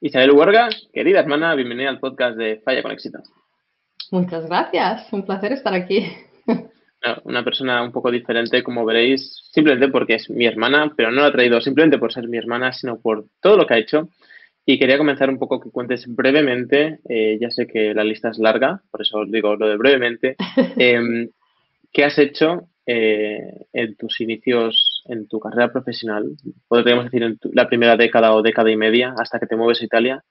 Isabel Huerga, querida hermana, bienvenida al podcast de Falla con Éxito. Muchas gracias, un placer estar aquí. Una persona un poco diferente, como veréis, simplemente porque es mi hermana, pero no la he traído simplemente por ser mi hermana, sino por todo lo que ha hecho. Y quería comenzar un poco que cuentes brevemente, ya sé que la lista es larga, por eso os digo lo de brevemente, ¿qué has hecho en tus inicios, en tu carrera profesional? Podríamos decir en la primera década o década y media, hasta que te mueves a Italia,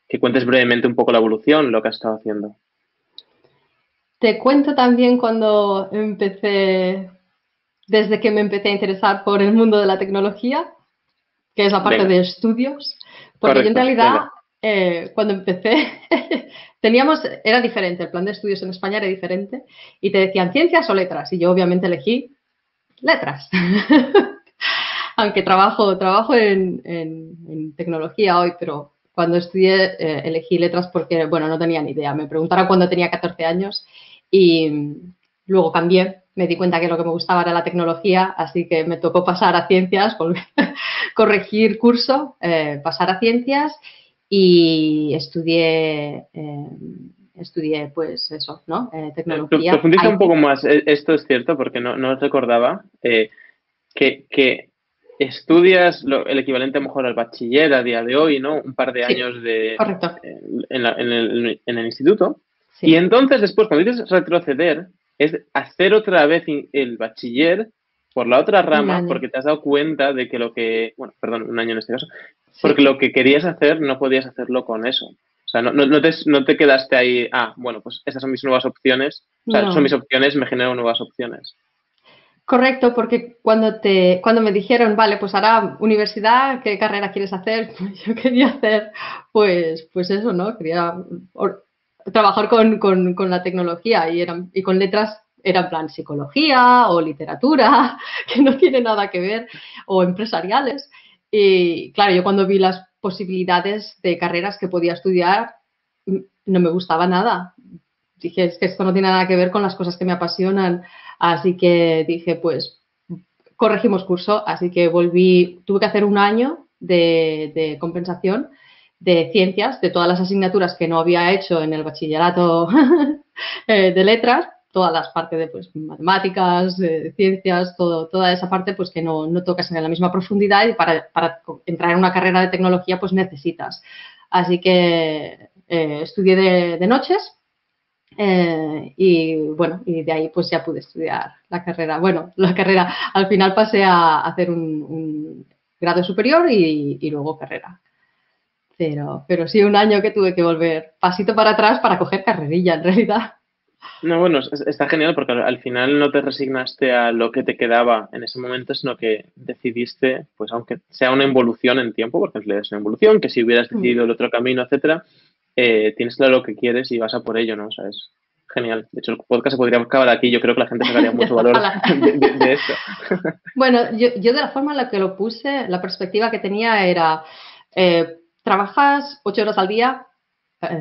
que cuentes brevemente un poco la evolución, lo que has estado haciendo. Te cuento también desde que me empecé a interesar por el mundo de la tecnología, que es la parte Venga, de estudios, porque yo en correcto, realidad, venga. cuando empecé, era diferente, el plan de estudios en España era diferente, y te decían ciencias o letras, y yo obviamente elegí letras. Aunque trabajo en tecnología hoy, pero cuando estudié elegí letras porque, bueno, no tenía ni idea. Me preguntaron cuando tenía 14 años y luego cambié. Me di cuenta que lo que me gustaba era la tecnología, así que me tocó pasar a ciencias, corregir curso, pasar a ciencias y estudié pues eso, ¿no? Tecnología, Profundiza un poco IT. más. Esto es cierto porque no recordaba que estudias el equivalente a lo mejor al bachiller a día de hoy, ¿no? Un par de Sí, años correcto. en el instituto. Y Sí, entonces después, cuando dices retroceder, es hacer otra vez el bachiller por la otra un rama año. porque te has dado cuenta de que bueno, perdón, un año en este caso, porque Sí. lo que querías hacer no podías hacerlo con eso. O sea, no te quedaste ahí, bueno, pues esas son mis nuevas opciones, o sea, son mis No. opciones, me genero nuevas opciones. Correcto, porque cuando me dijeron, vale, pues ahora universidad, ¿qué carrera quieres hacer? Pues yo quería hacer, pues eso, ¿no? Quería trabajar con la tecnología y con letras era en plan psicología o literatura, que no tiene nada que ver, o empresariales. Y claro, yo cuando vi las posibilidades de carreras que podía estudiar, no me gustaba nada. Dije, es que esto no tiene nada que ver con las cosas que me apasionan. Así que dije, pues corregimos curso, así que tuve que hacer un año de compensación de ciencias, de todas las asignaturas que no había hecho en el bachillerato de letras, todas las partes de pues, matemáticas, ciencias, toda esa parte pues que no tocas en la misma profundidad y para entrar en una carrera de tecnología pues necesitas. Así que estudié de noches y bueno, y de ahí pues ya pude estudiar la carrera. Bueno, la carrera, al final pasé a hacer un grado superior y luego carrera. Pero sí, un año que tuve que volver pasito para atrás para coger carrerilla, en realidad. No, bueno, está genial porque al final no te resignaste a lo que te quedaba en ese momento, sino que decidiste, pues aunque sea una involución en tiempo, porque en realidad es una involución, que si hubieras decidido el otro camino, etcétera, tienes claro lo que quieres y vas a por ello, ¿no? O sea, es genial. De hecho, el podcast se podría acabar aquí. Yo creo que la gente sacaría Ya mucho está, valor ala. de esto. Bueno, yo de la forma en la que lo puse, la perspectiva que tenía era, trabajas 8 horas al día,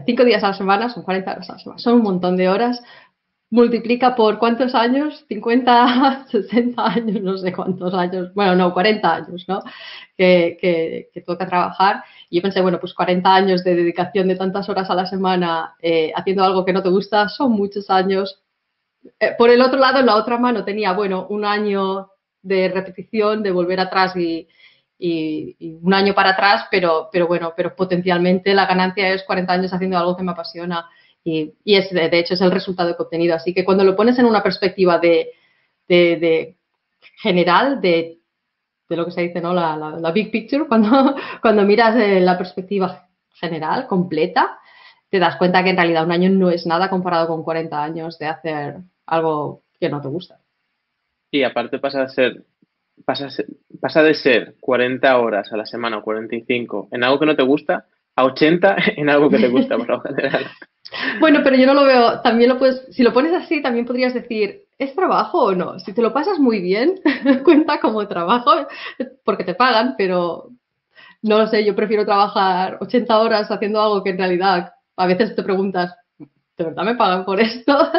5 días a la semana, son 40 horas a la semana, son un montón de horas. Multiplica por cuántos años, 50, 60 años, no sé cuántos años, bueno, no, 40 años, ¿no? Que toca trabajar. Y yo pensé, bueno, pues 40 años de dedicación de tantas horas a la semana haciendo algo que no te gusta son muchos años. Por el otro lado, en la otra mano tenía, bueno, un año de repetición, de volver atrás y un año para atrás, pero bueno, pero potencialmente la ganancia es 40 años haciendo algo que me apasiona y de hecho es el resultado que he obtenido. Así que cuando lo pones en una perspectiva de general, de lo que se dice, ¿no? La big picture, cuando miras la perspectiva general, completa, te das cuenta que en realidad un año no es nada comparado con 40 años de hacer algo que no te gusta. Y aparte pasa, a ser- pasa de ser 40 horas a la semana o 45 en algo que no te gusta a 80 en algo que te gusta, por lo general. Bueno, pero yo no lo veo, también lo puedes, si lo pones así, también podrías decir, ¿es trabajo o no? Si te lo pasas muy bien, cuenta como trabajo, porque te pagan, pero no lo sé, yo prefiero trabajar 80 horas haciendo algo que en realidad a veces te preguntas, ¿de verdad me pagan por esto?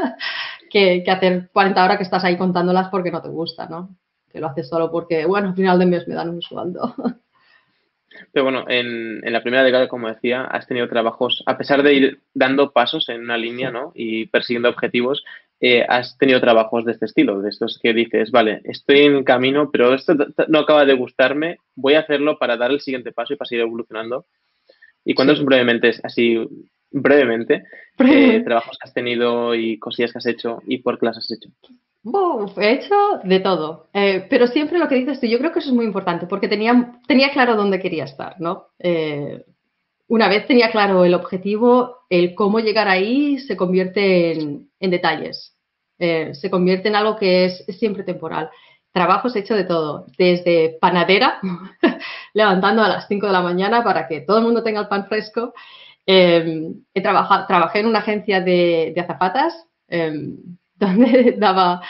Que hacer 40 horas que estás ahí contándolas porque no te gusta, ¿no? Que lo haces solo porque, bueno, al final de mes me dan un sueldo. Pero bueno, en la primera década, como decía, has tenido trabajos, a pesar de ir dando pasos en una línea, Sí. ¿no? Y persiguiendo objetivos, has tenido trabajos de este estilo, de estos que dices, vale, estoy en camino, pero esto no acaba de gustarme, voy a hacerlo para dar el siguiente paso y para seguir evolucionando. Y cuéntanos Sí. brevemente, así brevemente, Brevemente. trabajos que has tenido y cosillas que has hecho y por qué las has hecho. Buf, he hecho de todo, pero siempre lo que dices tú, yo creo que eso es muy importante porque tenía claro dónde quería estar, ¿no? Una vez tenía claro el objetivo, el cómo llegar ahí se convierte en detalles, se convierte en algo que es siempre temporal. Trabajos he hecho de todo, desde panadera, levantando a las 5 de la mañana para que todo el mundo tenga el pan fresco. Trabajé en una agencia de azafatas, donde daba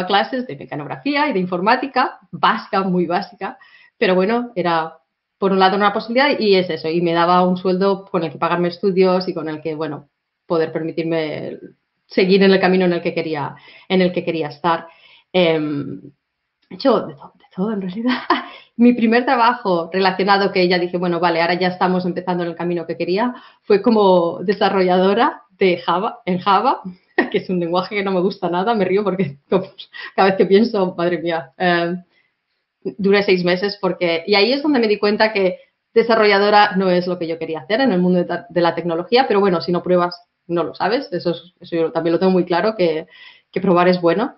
clases de mecanografía y de informática, básica, muy básica, pero bueno, era por un lado una posibilidad y es eso, y me daba un sueldo con el que pagarme estudios y con el que, bueno, poder permitirme seguir en el camino en el que quería estar. He hecho de todo en realidad. Mi primer trabajo relacionado que ya dije, bueno, vale, ahora ya estamos empezando en el camino que quería, fue como desarrolladora de Java, en Java, que es un lenguaje que no me gusta nada, me río porque cada vez que pienso, madre mía, duré 6 meses porque, y ahí es donde me di cuenta que desarrolladora no es lo que yo quería hacer en el mundo de la tecnología, pero bueno, si no pruebas, no lo sabes, eso yo también lo tengo muy claro, que probar es bueno.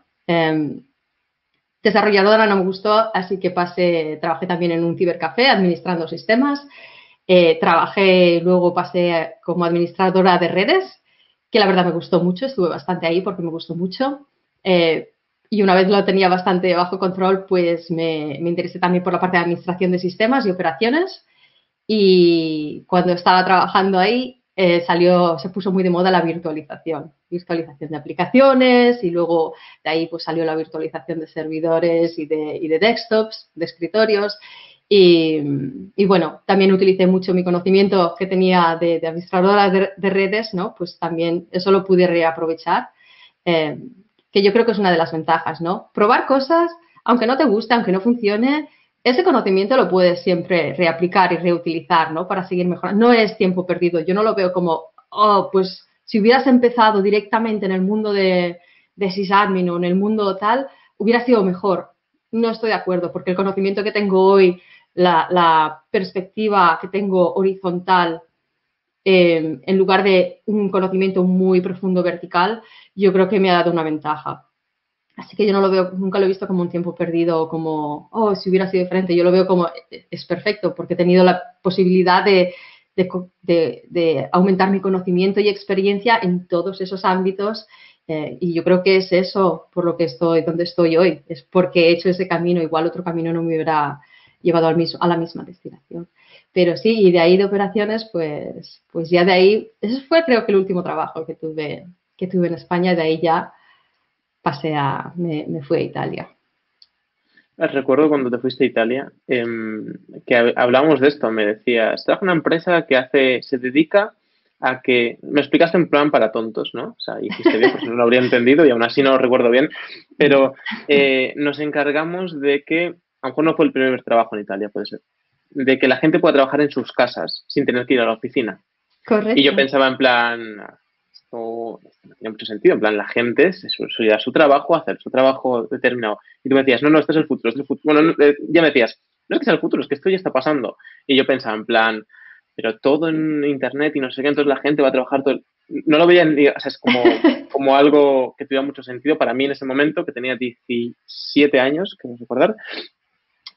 Desarrolladora no me gustó, así que trabajé también en un cibercafé administrando sistemas. Luego pasé como administradora de redes, que la verdad me gustó mucho, estuve bastante ahí porque me gustó mucho. Eh, y una vez lo tenía bastante bajo control, pues me interesé también por la parte de administración de sistemas y operaciones. Y cuando estaba trabajando ahí, se puso muy de moda la virtualización de aplicaciones y luego de ahí pues salió la virtualización de servidores y de desktops, de escritorios. Y, y, bueno, también utilicé mucho mi conocimiento que tenía de administradora de redes, ¿no? Pues también eso lo pude reaprovechar, eh, que yo creo que es una de las ventajas, ¿no? Probar cosas, aunque no te guste, aunque no funcione, ese conocimiento lo puedes siempre reaplicar y reutilizar, ¿no? Para seguir mejorando. No es tiempo perdido. Yo no lo veo como, oh, pues si hubieras empezado directamente en el mundo de sysadmin o en el mundo tal, hubiera sido mejor. No estoy de acuerdo, porque el conocimiento que tengo hoy, la perspectiva que tengo horizontal, en lugar de un conocimiento muy profundo vertical, yo creo que me ha dado una ventaja. Así que yo no lo veo, nunca lo he visto como un tiempo perdido o como, oh, si hubiera sido diferente. Yo lo veo como, es perfecto, porque he tenido la posibilidad de aumentar mi conocimiento y experiencia en todos esos ámbitos. Y yo creo que es eso por lo que estoy donde estoy hoy. Es porque he hecho ese camino. Igual otro camino no me hubiera llevado a la misma destinación. Pero sí, y de ahí de operaciones, pues ya de ahí, ese fue creo que el último trabajo que tuve en España. De ahí ya me fui a Italia. Recuerdo cuando te fuiste a Italia, que hablábamos de esto, me decías, trabajo en una empresa que se dedica a que, me explicaste en plan para tontos, ¿no? O sea, hiciste bien, pues no lo habría entendido y aún así no lo recuerdo bien, pero nos encargamos de que, a lo mejor no fue el primer trabajo en Italia, puede ser, de que la gente pueda trabajar en sus casas sin tener que ir a la oficina. Y yo Correcto. pensaba en plan, esto no tiene mucho sentido, en plan, la gente se irá a su trabajo, a hacer su trabajo determinado. Y tú me decías, no, no, este es el futuro, este es el futuro. Bueno, ya me decías, no es que sea el futuro, es que esto ya está pasando. Y yo pensaba en plan, pero todo en internet y no sé qué, entonces la gente va a trabajar todo. No lo veía, o sea, es como algo que tuviera mucho sentido para mí en ese momento, que tenía 17 años, que no recordar.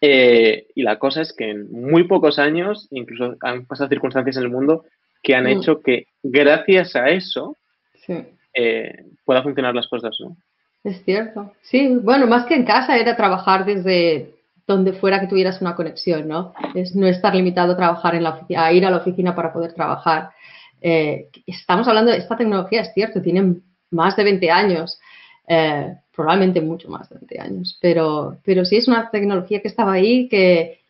Y la cosa es que en muy pocos años, incluso han pasado circunstancias en el mundo que han Mm, hecho que gracias a eso sí, pueda funcionar las cosas, ¿no? es cierto. Sí, bueno, más que en casa era trabajar desde donde fuera que tuvieras una conexión, ¿no? Es no estar limitado a trabajar a ir a la oficina para poder trabajar. Estamos hablando de esta tecnología, es cierto, tiene más de 20 años, probablemente mucho más de 20 años, pero sí es una tecnología que estaba ahí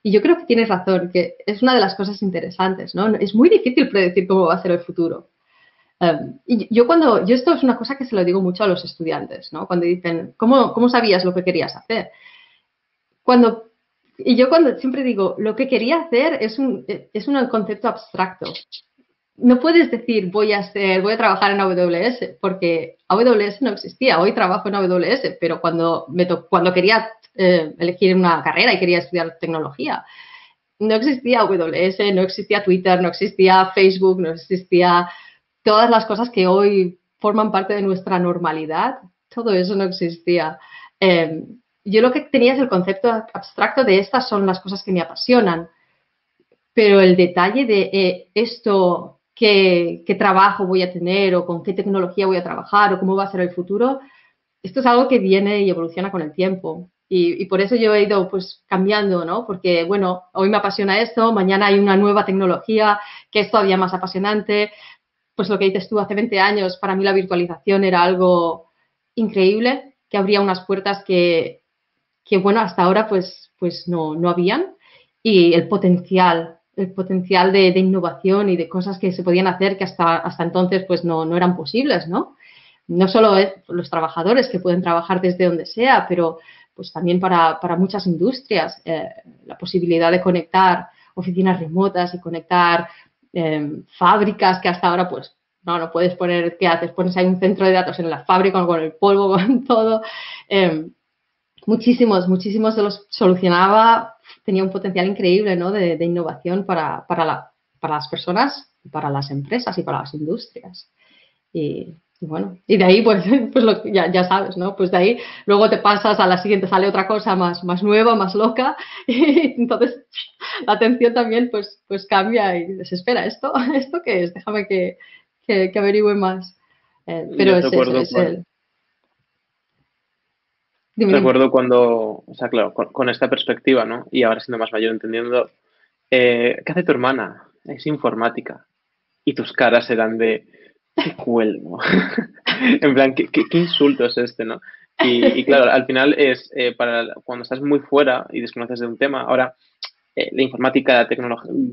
y yo creo que tienes razón, que es una de las cosas interesantes, ¿no? Es muy difícil predecir cómo va a ser el futuro. Y yo esto es una cosa que se lo digo mucho a los estudiantes, ¿no? Cuando dicen, ¿cómo sabías lo que querías hacer? Cuando Y yo cuando siempre digo, lo que quería hacer es un concepto abstracto. No puedes decir voy a trabajar en AWS, porque AWS no existía. Hoy trabajo en AWS, pero cuando quería elegir una carrera y quería estudiar tecnología, no existía AWS, no existía Twitter, no existía Facebook, no existía todas las cosas que hoy forman parte de nuestra normalidad. Todo eso no existía. Eh, yo lo que tenía es el concepto abstracto de estas son las cosas que me apasionan, pero el detalle de esto, qué trabajo voy a tener o con qué tecnología voy a trabajar o cómo va a ser el futuro, esto es algo que viene y evoluciona con el tiempo. Y por eso yo he ido pues cambiando, ¿no? Porque, bueno, hoy me apasiona esto, mañana hay una nueva tecnología que es todavía más apasionante. Pues lo que dices tú, hace 20 años para mí la virtualización era algo increíble, que abría unas puertas que bueno, hasta ahora pues no habían. Y el potencial de innovación y de cosas que se podían hacer que hasta entonces pues no eran posibles, ¿no? No solo los trabajadores que pueden trabajar desde donde sea, pero pues también para muchas industrias, la posibilidad de conectar oficinas remotas y conectar fábricas que hasta ahora pues no puedes poner, ¿qué haces? Pones ahí un centro de datos en la fábrica con el polvo, con todo. Muchísimos de los solucionaba, tenía un potencial increíble, ¿no? de innovación para las personas, para las empresas y para las industrias. Y bueno, y de ahí pues, ya sabes, ¿no? Pues de ahí luego te pasas a la siguiente, sale otra cosa más nueva, más loca, y entonces la atención también pues cambia y desespera. ¿Esto qué es? Déjame que averigüe más. Pero Yo recuerdo, es el... Dime. recuerdo cuando, o sea, claro, con esta perspectiva, ¿no? Y ahora siendo más mayor entendiendo, ¿qué hace tu hermana? Es informática. Y tus caras eran de, qué cuelgo. En plan, ¿qué insulto es este, ¿no? Y claro, al final es para cuando estás muy fuera y desconoces de un tema, ahora la informática,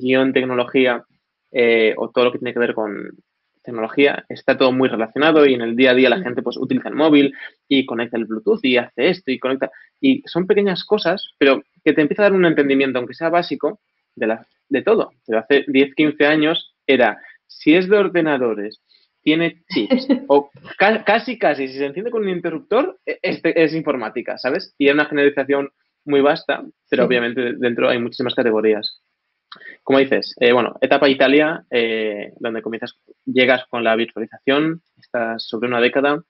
guión, tecnología o todo lo que tiene que ver con tecnología está todo muy relacionado y en el día a día la gente pues utiliza el móvil y conecta el Bluetooth y hace esto y conecta. Y son pequeñas cosas, pero que te empieza a dar un entendimiento, aunque sea básico, de todo. Pero hace 10 15 años era, si es de ordenadores, tiene chips o casi, si se enciende con un interruptor, es informática, ¿sabes? Y es una generalización muy vasta, pero Sí. obviamente dentro hay muchísimas categorías. Como dices, bueno, etapa Italia, donde llegas con la virtualización, estás sobre una década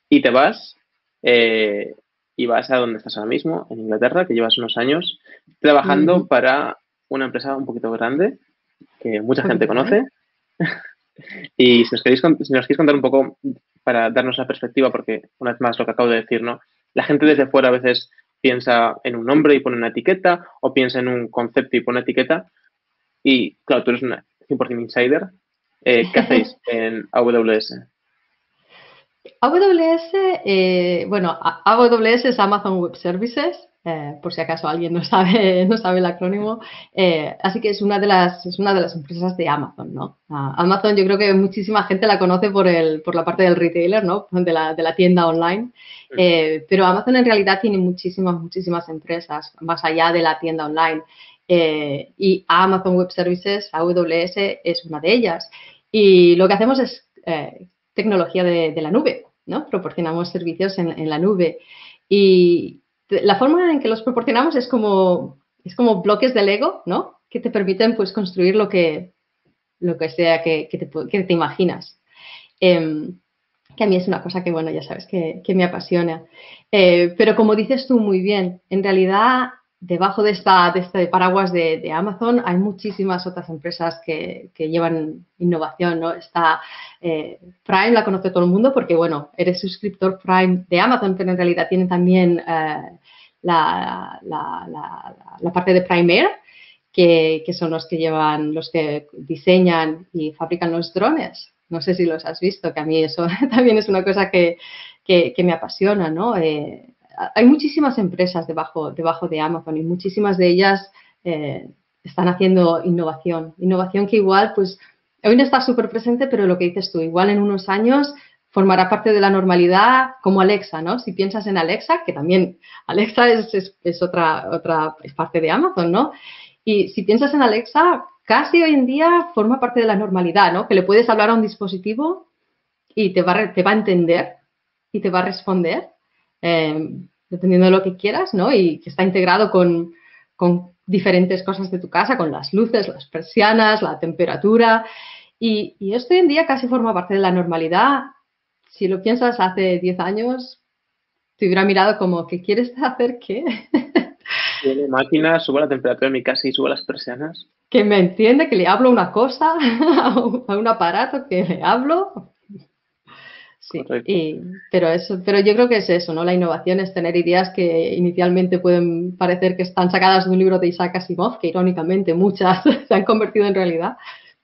y te vas eh, y vas a donde estás ahora mismo, en Inglaterra, que llevas unos años trabajando Ujú. para una empresa un poquito grande que mucha Un gente poquito grande. conoce. Y si nos queréis contar un poco para darnos la perspectiva, porque una vez más lo que acabo de decir, ¿no? La gente desde fuera a veces piensa en un nombre y pone una etiqueta, o piensa en un concepto y pone etiqueta. Y claro, tú eres una 100% insider. ¿Qué hacéis en AWS? AWS, bueno, AWS es Amazon Web Services, por si acaso alguien no sabe, no sabe el acrónimo. Así que es es una de las empresas de Amazon, ¿no? Amazon yo creo que muchísima gente la conoce por la parte del retailer, ¿no? De la tienda online. Pero Amazon en realidad tiene muchísimas empresas más allá de la tienda online. Y Amazon Web Services, AWS, es una de ellas. Y lo que hacemos es tecnología de la nube, ¿no? Proporcionamos servicios en la nube. Y la forma en que los proporcionamos es como bloques de Lego, ¿no? Que te permiten pues construir lo que sea que te imaginas. Que a mí es una cosa que, bueno, ya sabes que me apasiona. Pero como dices tú muy bien, en realidad debajo de este paraguas de Amazon hay muchísimas otras empresas que llevan innovación, ¿no? Está Prime, la conoce todo el mundo porque, bueno, eres suscriptor Prime de Amazon, pero en realidad tienen también la parte de Prime Air, que son los que diseñan y fabrican los drones. No sé si los has visto, que a mí eso también es una cosa que me apasiona, ¿no? Hay muchísimas empresas debajo de Amazon y muchísimas de ellas están haciendo innovación que igual, pues, hoy no está súper presente, pero lo que dices tú, igual en unos años formará parte de la normalidad como Alexa, ¿no? Si piensas en Alexa, que también Alexa es otra es parte de Amazon, ¿no? Y si piensas en Alexa, casi hoy en día forma parte de la normalidad, ¿no? Que le puedes hablar a un dispositivo y te va a entender y te va a responder, eh, dependiendo de lo que quieras, ¿no? Y que está integrado con diferentes cosas de tu casa, con las luces, las persianas, la temperatura. Y esto hoy en día casi forma parte de la normalidad. Si lo piensas hace 10 años, te hubiera mirado como, ¿qué quieres hacer qué? Tiene máquina, subo la temperatura de mi casa y subo las persianas. Que me entiende, que le hablo una cosa a un aparato que le hablo. Sí, Correcto. pero yo creo que es eso, ¿no? La innovación es tener ideas que inicialmente pueden parecer que están sacadas de un libro de Isaac Asimov, que irónicamente muchas se han convertido en realidad,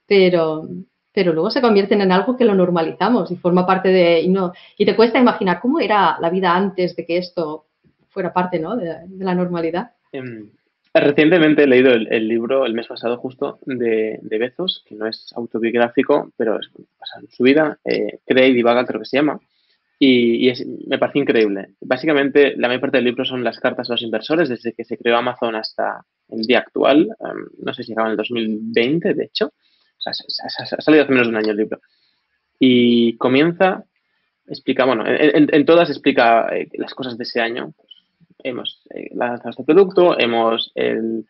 pero, pero luego se convierten en algo que lo normalizamos y forma parte de... y te cuesta imaginar cómo era la vida antes de que esto fuera parte, ¿no? De la normalidad. Em, Recientemente he leído el libro, el mes pasado justo, de Bezos, que no es autobiográfico, pero es basado en su vida, Crea y Divaga creo que se llama, me parece increíble. Básicamente, la mayor parte del libro son las cartas a los inversores, desde que se creó Amazon hasta el día actual, no sé si acaba en el 2020, de hecho, o sea, ha salido hace menos de un año el libro. Y comienza, explica, bueno, en todas explica las cosas de ese año. Pues, hemos lanzado este producto, el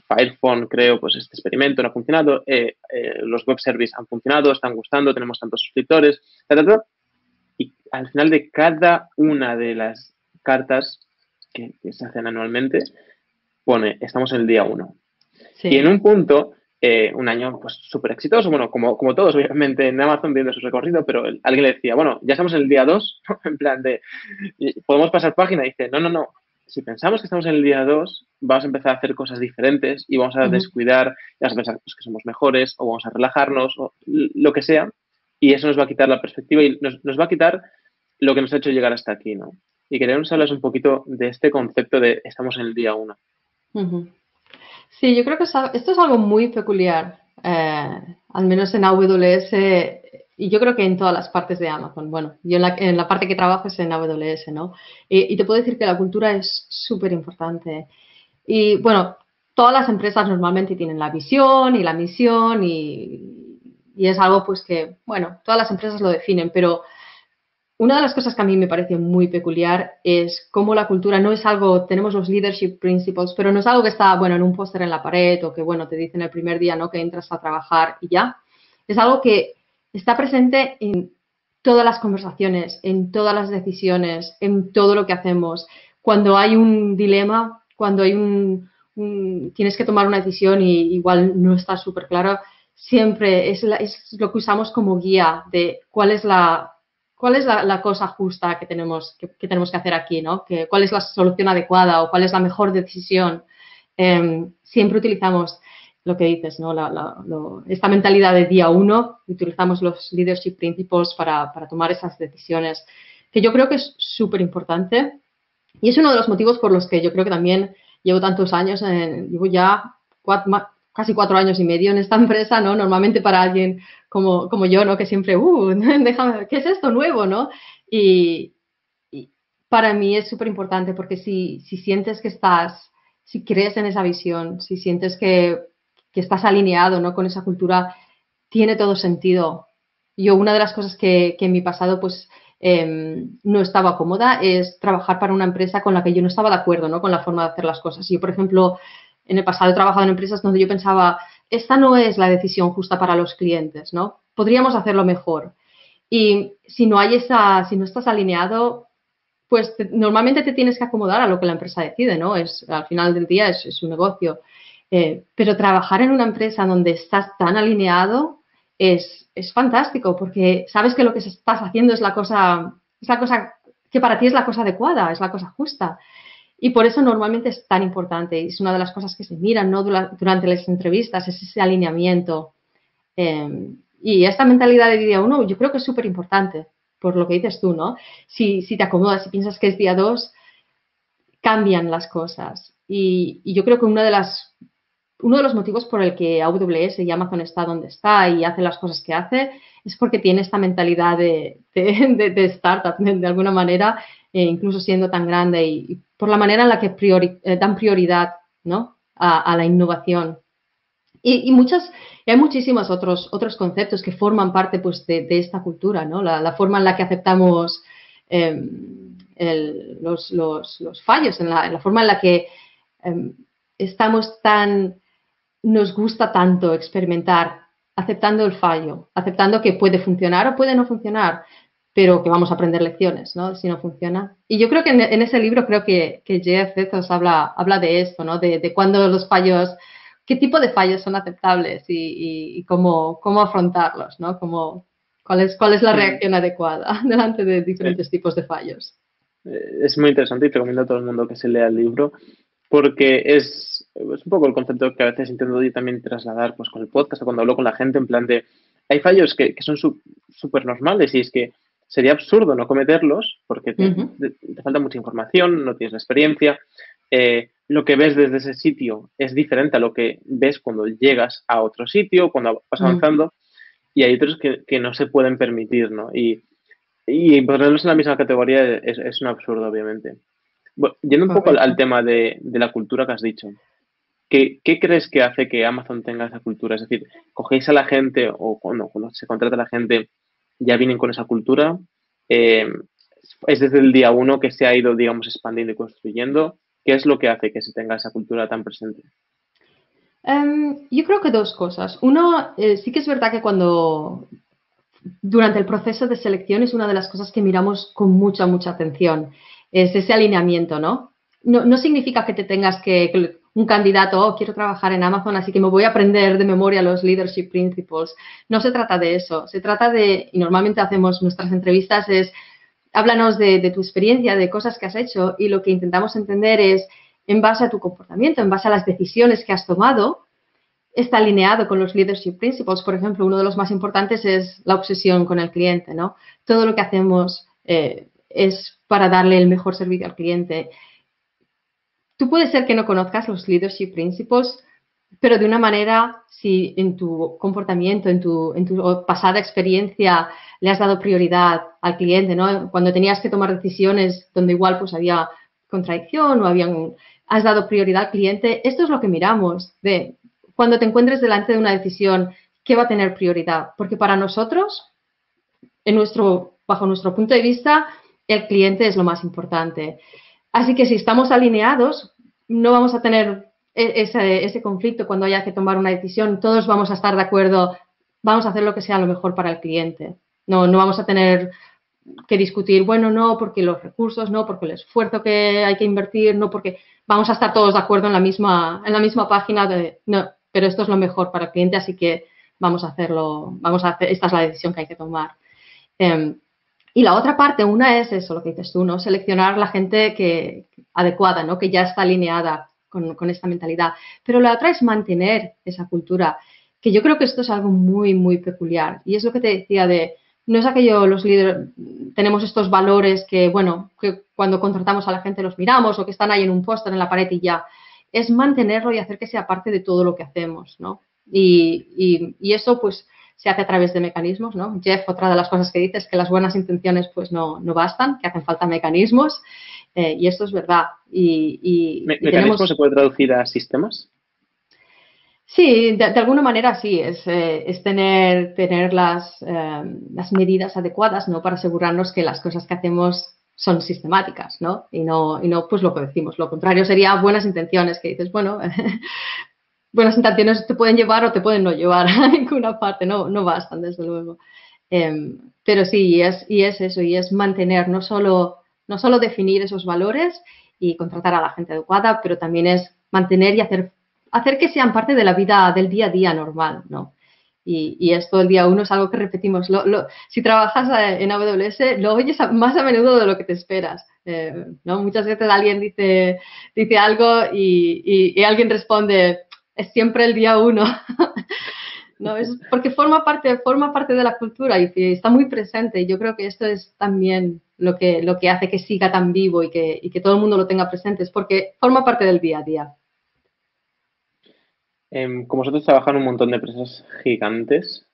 Fire Phone, creo, pues este experimento no ha funcionado, los web services han funcionado, están gustando, tenemos tantos suscriptores, y al final de cada una de las cartas que se hacen anualmente, pone, estamos en el día uno. Y en Sí. un punto, un año pues súper exitoso, bueno, como todos, obviamente, en Amazon viendo su recorrido, pero alguien le decía, bueno, ya estamos en el día 2 en plan de, ¿podemos pasar página? Y dice, no, no, no, si pensamos que estamos en el día 2 vamos a empezar a hacer cosas diferentes y vamos a Ujú. descuidar, y vamos a pensar pues, que somos mejores o vamos a relajarnos o lo que sea, y eso nos va a quitar la perspectiva y nos va a quitar lo que nos ha hecho llegar hasta aquí, ¿no? Y queremos hablar un poquito de este concepto de estamos en el día uno. Ujú. Sí, yo creo que esto es algo muy peculiar, al menos en AWS y yo creo que en todas las partes de Amazon. Bueno, yo en la parte que trabajo es en AWS, ¿no? Y te puedo decir que la cultura es súper importante. Y bueno, todas las empresas normalmente tienen la visión y la misión y es algo pues que, bueno, todas las empresas lo definen, pero una de las cosas que a mí me parece muy peculiar es cómo la cultura no es algo, tenemos los leadership principles, pero no es algo que está, bueno, en un póster en la pared o que, bueno, te dicen el primer día, ¿no? Que entras a trabajar y ya. Es algo que está presente en todas las conversaciones, en todas las decisiones, en todo lo que hacemos. Cuando hay un dilema, cuando hay tienes que tomar una decisión y igual no está súper claro, siempre es lo que usamos como guía de cuál es la cosa justa que tenemos que hacer aquí, ¿no? Cuál es la solución adecuada o cuál es la mejor decisión. Siempre utilizamos lo que dices, ¿no? Esta mentalidad de día uno, utilizamos los leadership principles para tomar esas decisiones, que yo creo que es súper importante y es uno de los motivos por los que yo creo que también llevo tantos años, llevo ya casi 4 años y medio en esta empresa, ¿no? Normalmente para alguien como yo, ¿no? Que siempre, déjame, ¿qué es esto nuevo, no? Y, y para mí es súper importante porque si sientes que si crees en esa visión, si sientes que estás alineado, ¿no? Con esa cultura, tiene todo sentido. Yo, una de las cosas que en mi pasado, pues, no estaba cómoda es trabajar para una empresa con la que yo no estaba de acuerdo, ¿no? Con la forma de hacer las cosas. Yo, por ejemplo, en el pasado he trabajado en empresas donde yo pensaba, esta no es la decisión justa para los clientes, ¿no? Podríamos hacerlo mejor. Y si no si no estás alineado, pues normalmente te tienes que acomodar a lo que la empresa decide, ¿no? Al final del día es un negocio. Pero trabajar en una empresa donde estás tan alineado es fantástico porque sabes que lo que estás haciendo es la cosa que para ti es la cosa adecuada, es la cosa justa. Y por eso normalmente es tan importante. Y es una de las cosas que se miran, ¿no? Durante las entrevistas, es ese alineamiento. Y esta mentalidad de día uno yo creo que es súper importante, por lo que dices tú, ¿no? Si te acomodas, si piensas que es día dos, cambian las cosas. Y yo creo que una de las uno de los motivos por el que AWS y Amazon está donde está y hace las cosas que hace es porque tiene esta mentalidad de startup, de alguna manera, incluso siendo tan grande y por la manera en la que dan prioridad, ¿no? a la innovación. Y hay muchísimos otros conceptos que forman parte pues, de esta cultura, ¿no? La forma en la que aceptamos los fallos, en la forma en la que nos gusta tanto experimentar, aceptando el fallo, aceptando que puede funcionar o puede no funcionar, pero que vamos a aprender lecciones, ¿no? Si no funciona. Y yo creo que en ese libro creo que Jeff Bezos habla de esto, ¿no? De cuándo los fallos, qué tipo de fallos son aceptables y cómo afrontarlos, ¿no? ¿Cuál es la reacción adecuada delante de diferentes tipos de fallos? Es muy interesante y te recomiendo a todo el mundo que se lea el libro porque es un poco el concepto que a veces intento yo también trasladar pues con el podcast o cuando hablo con la gente en plan de hay fallos que son súper normales y es que sería absurdo no cometerlos porque te falta mucha información, no tienes la experiencia, lo que ves desde ese sitio es diferente a lo que ves cuando llegas a otro sitio, cuando vas avanzando y hay otros que no se pueden permitir, ¿no? Y ponerlos en la misma categoría es un absurdo, obviamente. Bueno, yendo un poco al tema de la cultura que has dicho, ¿qué crees que hace que Amazon tenga esa cultura? Es decir, ¿cogéis a la gente o cuando se contrata a la gente ya vienen con esa cultura? ¿Es desde el día uno que se ha ido, digamos, expandiendo y construyendo? ¿Qué es lo que hace que se tenga esa cultura tan presente? Yo creo que dos cosas. Uno, sí que es verdad que durante el proceso de selección es una de las cosas que miramos con mucha atención. Es ese alineamiento, ¿no? No significa que te tengas que un candidato, quiero trabajar en Amazon, así que me voy a aprender de memoria los leadership principles. No se trata de eso. Se trata y normalmente hacemos nuestras entrevistas, háblanos de tu experiencia, de cosas que has hecho y lo que intentamos entender es, en base a tu comportamiento, en base a las decisiones que has tomado, está alineado con los leadership principles. Por ejemplo, uno de los más importantes es la obsesión con el cliente, ¿no? Todo lo que hacemos es para darle el mejor servicio al cliente. Tú puedes ser que no conozcas los leadership principles, pero de una manera, si en tu comportamiento, en tu pasada experiencia le has dado prioridad al cliente, ¿no? Cuando tenías que tomar decisiones donde igual pues había contradicción o has dado prioridad al cliente, esto es lo que miramos cuando te encuentres delante de una decisión, ¿qué va a tener prioridad? Porque para nosotros, bajo nuestro punto de vista, el cliente es lo más importante. Así que si estamos alineados, no vamos a tener ese conflicto cuando haya que tomar una decisión. Todos vamos a estar de acuerdo, vamos a hacer lo que sea lo mejor para el cliente. No vamos a tener que discutir, bueno, no, porque los recursos, no, porque el esfuerzo que hay que invertir, no, porque vamos a estar todos de acuerdo en la misma página no, pero esto es lo mejor para el cliente, así que vamos a hacerlo, esta es la decisión que hay que tomar. Y la otra parte, una es eso, lo que dices tú, ¿no? Seleccionar la gente adecuada, ¿no? Que ya está alineada con esta mentalidad. Pero la otra es mantener esa cultura, que yo creo que esto es algo muy peculiar. Y es lo que te decía no es aquello, los líderes, tenemos estos valores que cuando contratamos a la gente los miramos o que están ahí en un póster en la pared y ya. Es mantenerlo y hacer que sea parte de todo lo que hacemos, ¿no? Y eso, pues, se hace a través de mecanismos, ¿no? Jeff, otra de las cosas que dice es que las buenas intenciones, pues, no bastan, que hacen falta mecanismos, y esto es verdad. ¿Mecanismo se puede traducir a sistemas? Sí, de alguna manera sí, es tener las medidas adecuadas, ¿no? Para asegurarnos que las cosas que hacemos son sistemáticas, ¿no? Y no pues lo que decimos. Lo contrario sería buenas intenciones, que dices, bueno, buenas intenciones te pueden llevar o te pueden no llevar a ninguna parte, no bastan, desde luego. Pero sí, y es eso, y es mantener, no solo definir esos valores y contratar a la gente adecuada, pero también es mantener y hacer que sean parte de la vida del día a día normal, ¿no? Y esto el día uno es algo que repetimos. Si trabajas en AWS, lo oyes más a menudo de lo que te esperas, ¿no? Muchas veces alguien dice algo y alguien responde, es siempre el día uno. No, es porque forma parte de la cultura y está muy presente. Y yo creo que esto es también lo que hace que siga tan vivo y que todo el mundo lo tenga presente, es porque forma parte del día a día. Como vosotros trabajan un montón de empresas gigantes,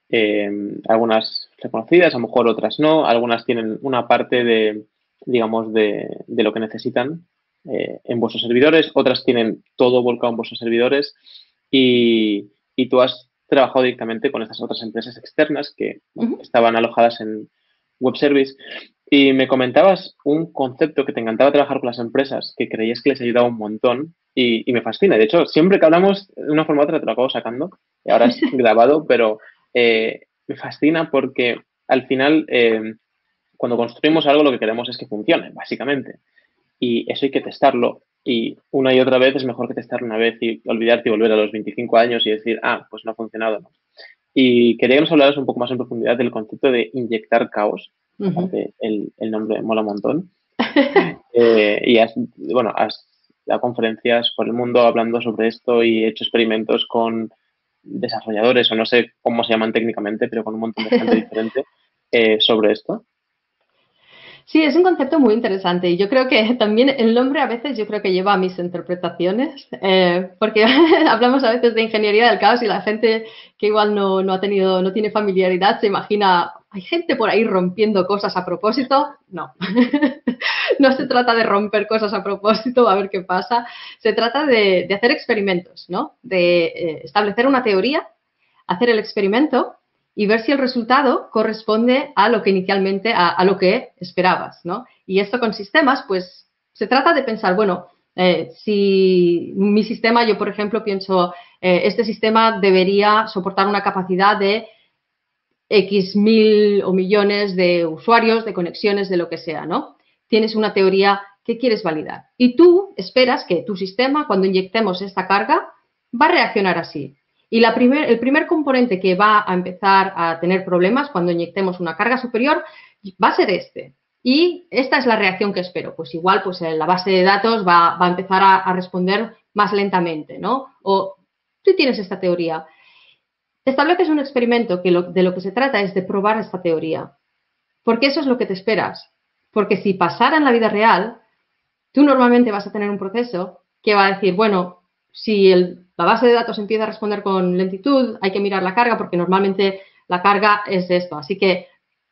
algunas reconocidas, a lo mejor otras no, algunas tienen una parte de, digamos, de lo que necesitan en vuestros servidores, otras tienen todo volcado en vuestros servidores y tú has trabajado directamente con estas otras empresas externas que bueno, Ujú. estaban alojadas en web service y me comentabas un concepto que te encantaba trabajar con las empresas, que creías que les ayudaba un montón y me fascina. De hecho, siempre que hablamos de una forma u otra te lo acabo sacando, y ahora es grabado, pero me fascina porque al final cuando construimos algo lo que queremos es que funcione, básicamente. Y eso hay que testarlo. Y una y otra vez es mejor que testarlo una vez y olvidarte y volver a los 25 años y decir, ah, pues no ha funcionado, ¿no? Y quería que nos hablaras un poco más en profundidad del concepto de inyectar caos. Ujú. Aparte, el nombre mola un montón. Y bueno, has dado conferencias por el mundo hablando sobre esto y he hecho experimentos con desarrolladores, o no sé cómo se llaman técnicamente, pero con un montón de gente diferente sobre esto. Sí, es un concepto muy interesante y yo creo que también el nombre a veces yo creo que lleva a mis interpretaciones, porque hablamos a veces de ingeniería del caos y la gente que igual no ha tenido, no tiene familiaridad se imagina, hay gente por ahí rompiendo cosas a propósito. No, no se trata de romper cosas a propósito, a ver qué pasa, se trata de hacer experimentos, ¿no? De establecer una teoría, hacer el experimento y ver si el resultado corresponde a lo que inicialmente, a lo que esperabas, ¿no? Y esto con sistemas, pues se trata de pensar, bueno, si mi sistema, yo por ejemplo pienso, este sistema debería soportar una capacidad de X mil o millones de usuarios, de conexiones, de lo que sea, ¿no? Tienes una teoría que quieres validar. Y tú esperas que tu sistema, cuando inyectemos esta carga, va a reaccionar así. Y el primer componente que va a empezar a tener problemas cuando inyectemos una carga superior va a ser este. Y esta es la reacción que espero. Pues igual, pues la base de datos va a empezar a responder más lentamente, ¿no? O tú tienes esta teoría. Estableces un experimento que de lo que se trata es de probar esta teoría, porque eso es lo que te esperas. Porque si pasara en la vida real, tú normalmente vas a tener un proceso que va a decir, bueno, si la base de datos empieza a responder con lentitud, hay que mirar la carga porque normalmente la carga es esto. Así que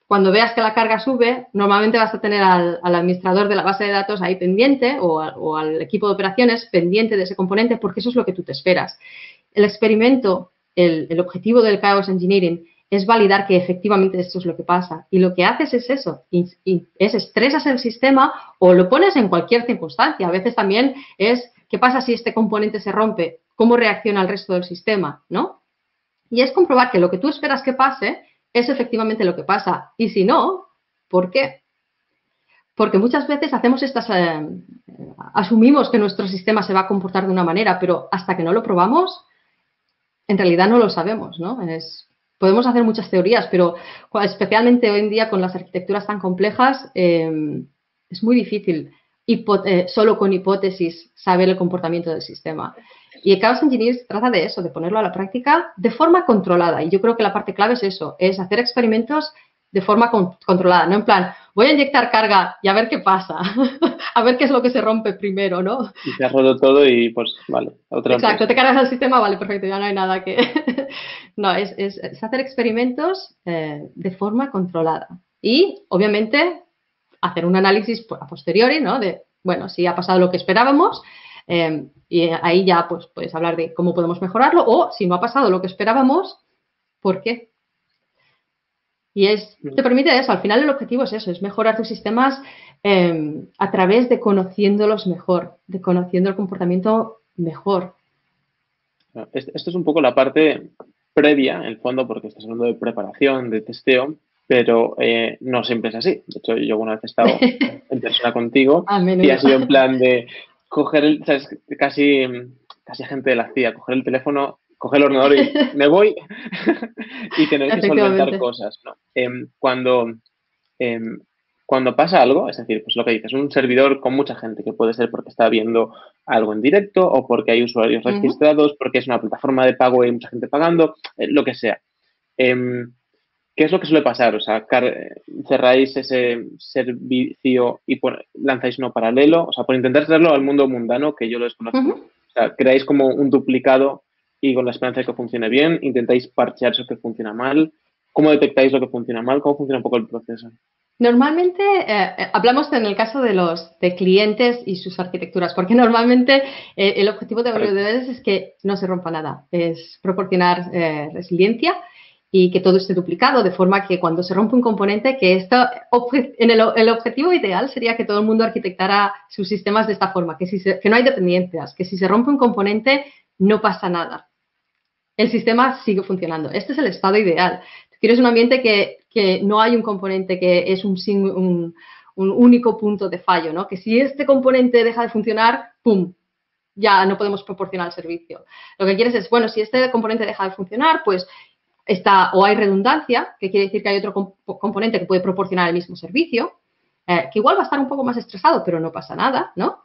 cuando veas que la carga sube, normalmente vas a tener al administrador de la base de datos ahí pendiente o al equipo de operaciones pendiente de ese componente porque eso es lo que tú te esperas. El experimento, el objetivo del Chaos Engineering es validar que efectivamente esto es lo que pasa. Y lo que haces es eso, es estresas el sistema o lo pones en cualquier circunstancia. A veces también es, ¿qué pasa si este componente se rompe? ¿Cómo reacciona el resto del sistema? ¿No? Y es comprobar que lo que tú esperas que pase es efectivamente lo que pasa. Y si no, ¿por qué? Porque muchas veces hacemos asumimos que nuestro sistema se va a comportar de una manera, pero hasta que no lo probamos, en realidad no lo sabemos, ¿no? Podemos hacer muchas teorías, pero especialmente hoy en día con las arquitecturas tan complejas, es muy difícil solo con hipótesis saber el comportamiento del sistema. Y el Chaos Engineering trata de eso, de ponerlo a la práctica de forma controlada. Y yo creo que la parte clave es eso, es hacer experimentos de forma controlada, no en plan, voy a inyectar carga y a ver qué pasa, a ver qué es lo que se rompe primero, ¿no? Y te has roto todo y pues vale, a otra Exacto, empresa. te cargas el sistema, vale, perfecto, ya no hay nada que... No, es hacer experimentos de forma controlada. Y, obviamente, hacer un análisis a posteriori, ¿no? De, bueno, si ha pasado lo que esperábamos, y ahí ya pues puedes hablar de cómo podemos mejorarlo, o si no ha pasado lo que esperábamos, ¿por qué? Y te permite eso, al final el objetivo es eso, es mejorar tus sistemas a través de conociéndolos mejor, de conociendo el comportamiento mejor. Esto es un poco la parte previa, en el fondo, porque estás hablando de preparación, de testeo, pero no siempre es así. De hecho, yo una vez he estado en persona contigo A y ha menudo. sido en plan de coger ¿sabes? Casi gente de la CIA, coger el teléfono, coger el ordenador y me voy y tener que solventar Efectivamente. cosas, ¿no? Em, cuando pasa algo, es decir, pues lo que dices, un servidor con mucha gente, que puede ser porque está viendo algo en directo o porque hay usuarios Uh -huh. registrados, porque es una plataforma de pago y hay mucha gente pagando, lo que sea. Em, ¿Qué es lo que suele pasar? O sea, cerráis ese servicio y lanzáis uno paralelo, o sea, por intentar traerlo al mundo mundano, que yo lo Uh desconozco. -huh. O sea, creáis como un duplicado y con la esperanza de que funcione bien, intentáis parchear eso que funciona mal. ¿Cómo detectáis lo que funciona mal? ¿Cómo funciona un poco el proceso? Normalmente hablamos en el caso de los de clientes y sus arquitecturas, porque normalmente el objetivo de Correcto. AWS es que no se rompa nada, es proporcionar resiliencia y que todo esté duplicado, de forma que cuando se rompe un componente, que el objetivo ideal sería que todo el mundo arquitectara sus sistemas de esta forma, que no hay dependencias, que si se rompe un componente no pasa nada, el sistema sigue funcionando. Este es el estado ideal. Quieres un ambiente que no hay un componente que es un único punto de fallo, ¿no? Que si este componente deja de funcionar, ¡pum!, ya no podemos proporcionar el servicio. Lo que quieres es, bueno, si este componente deja de funcionar, pues está o hay redundancia, que quiere decir que hay otro componente que puede proporcionar el mismo servicio, que igual va a estar un poco más estresado, pero no pasa nada, ¿no?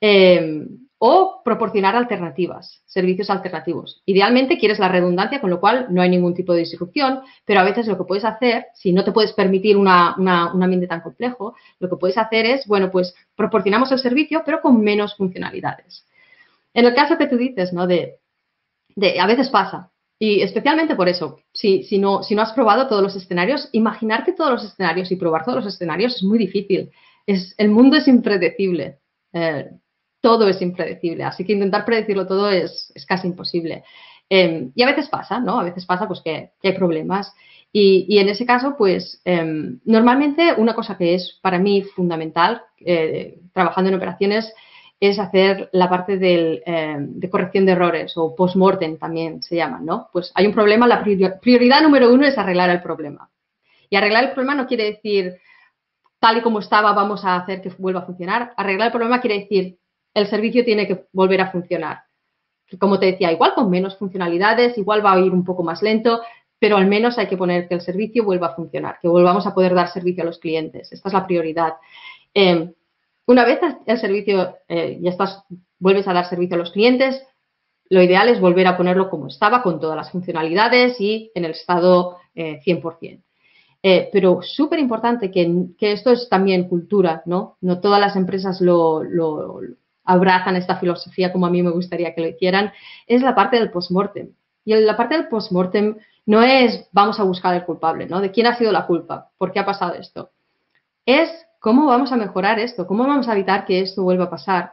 Eh, o proporcionar alternativas, servicios alternativos. Idealmente quieres la redundancia, con lo cual no hay ningún tipo de disrupción, pero a veces lo que puedes hacer, si no te puedes permitir un ambiente tan complejo, lo que puedes hacer es, bueno, pues proporcionamos el servicio, pero con menos funcionalidades. En el caso que tú dices, ¿no? A veces pasa, y especialmente por eso, si no has probado todos los escenarios, imaginarte todos los escenarios y probar todos los escenarios es muy difícil. El mundo es impredecible. Todo es impredecible, así que intentar predecirlo todo es casi imposible. Y a veces pasa, ¿no? A veces pasa pues que hay problemas. Y en ese caso, pues normalmente una cosa que es para mí fundamental trabajando en operaciones es hacer la parte de corrección de errores o post-mortem también se llaman, ¿no? Pues hay un problema, la prioridad número uno es arreglar el problema. Y arreglar el problema no quiere decir tal y como estaba vamos a hacer que vuelva a funcionar. Arreglar el problema quiere decir el servicio tiene que volver a funcionar. Como te decía, igual con menos funcionalidades, igual va a ir un poco más lento, pero al menos hay que poner que el servicio vuelva a funcionar, que volvamos a poder dar servicio a los clientes. Esta es la prioridad. Una vez el servicio vuelves a dar servicio a los clientes, lo ideal es volver a ponerlo como estaba, con todas las funcionalidades y en el estado 100%. Pero súper importante que esto es también cultura, ¿no? No todas las empresas lo abrazan esta filosofía como a mí me gustaría que lo hicieran, es la parte del post-mortem. Y la parte del post-mortem no es vamos a buscar el culpable, ¿no? ¿De quién ha sido la culpa? ¿Por qué ha pasado esto? Es cómo vamos a mejorar esto, cómo vamos a evitar que esto vuelva a pasar.